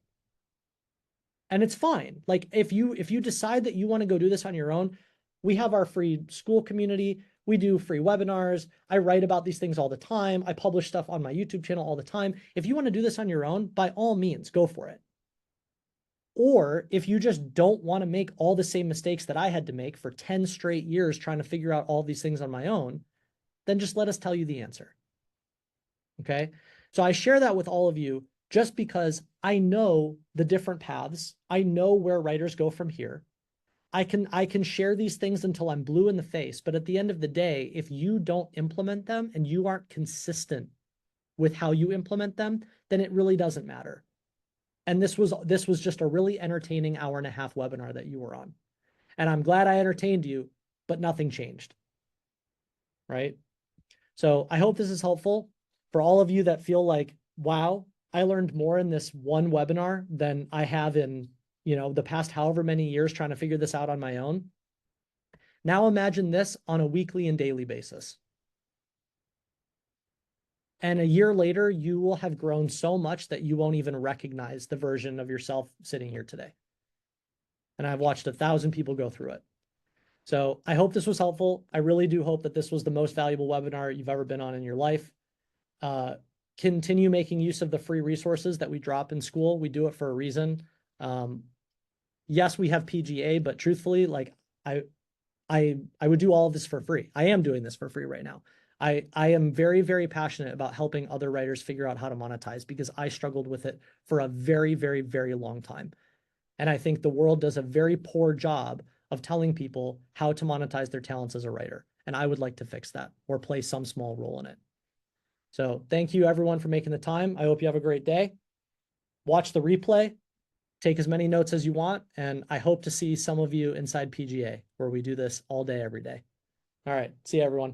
And it's fine. Like if you decide that you want to go do this on your own, we have our free school community. We do free webinars. I write about these things all the time. I publish stuff on my YouTube channel all the time. If you want to do this on your own, by all means, go for it. Or if you just don't want to make all the same mistakes that I had to make for 10 straight years trying to figure out all these things on my own, then just let us tell you the answer. Okay? So I share that with all of you just because I know the different paths. I know where writers go from here. I can share these things until I'm blue in the face, but at the end of the day, if you don't implement them and you aren't consistent with how you implement them, then it really doesn't matter. And this was just a really entertaining 1.5 hour webinar that you were on. And I'm glad I entertained you, but nothing changed. Right? So I hope this is helpful for all of you that feel like, wow, I learned more in this one webinar than I have in the past however many years trying to figure this out on my own. Now imagine this on a weekly and daily basis. And a year later, you will have grown so much that you won't even recognize the version of yourself sitting here today. And I've watched 1,000 people go through it. So I hope this was helpful. I really do hope that this was the most valuable webinar you've ever been on in your life. Continue making use of the free resources that we drop in school. We do it for a reason. Yes, we have PGA, but truthfully, like I would do all of this for free. I am doing this for free right now. I am very, very passionate about helping other writers figure out how to monetize because I struggled with it for a very, very, very long time. And I think the world does a very poor job of telling people how to monetize their talents as a writer. And I would like to fix that or play some small role in it. So thank you everyone for making the time. I hope you have a great day. Watch the replay, take as many notes as you want, and I hope to see some of you inside PGA where we do this all day, every day. All right. See you everyone.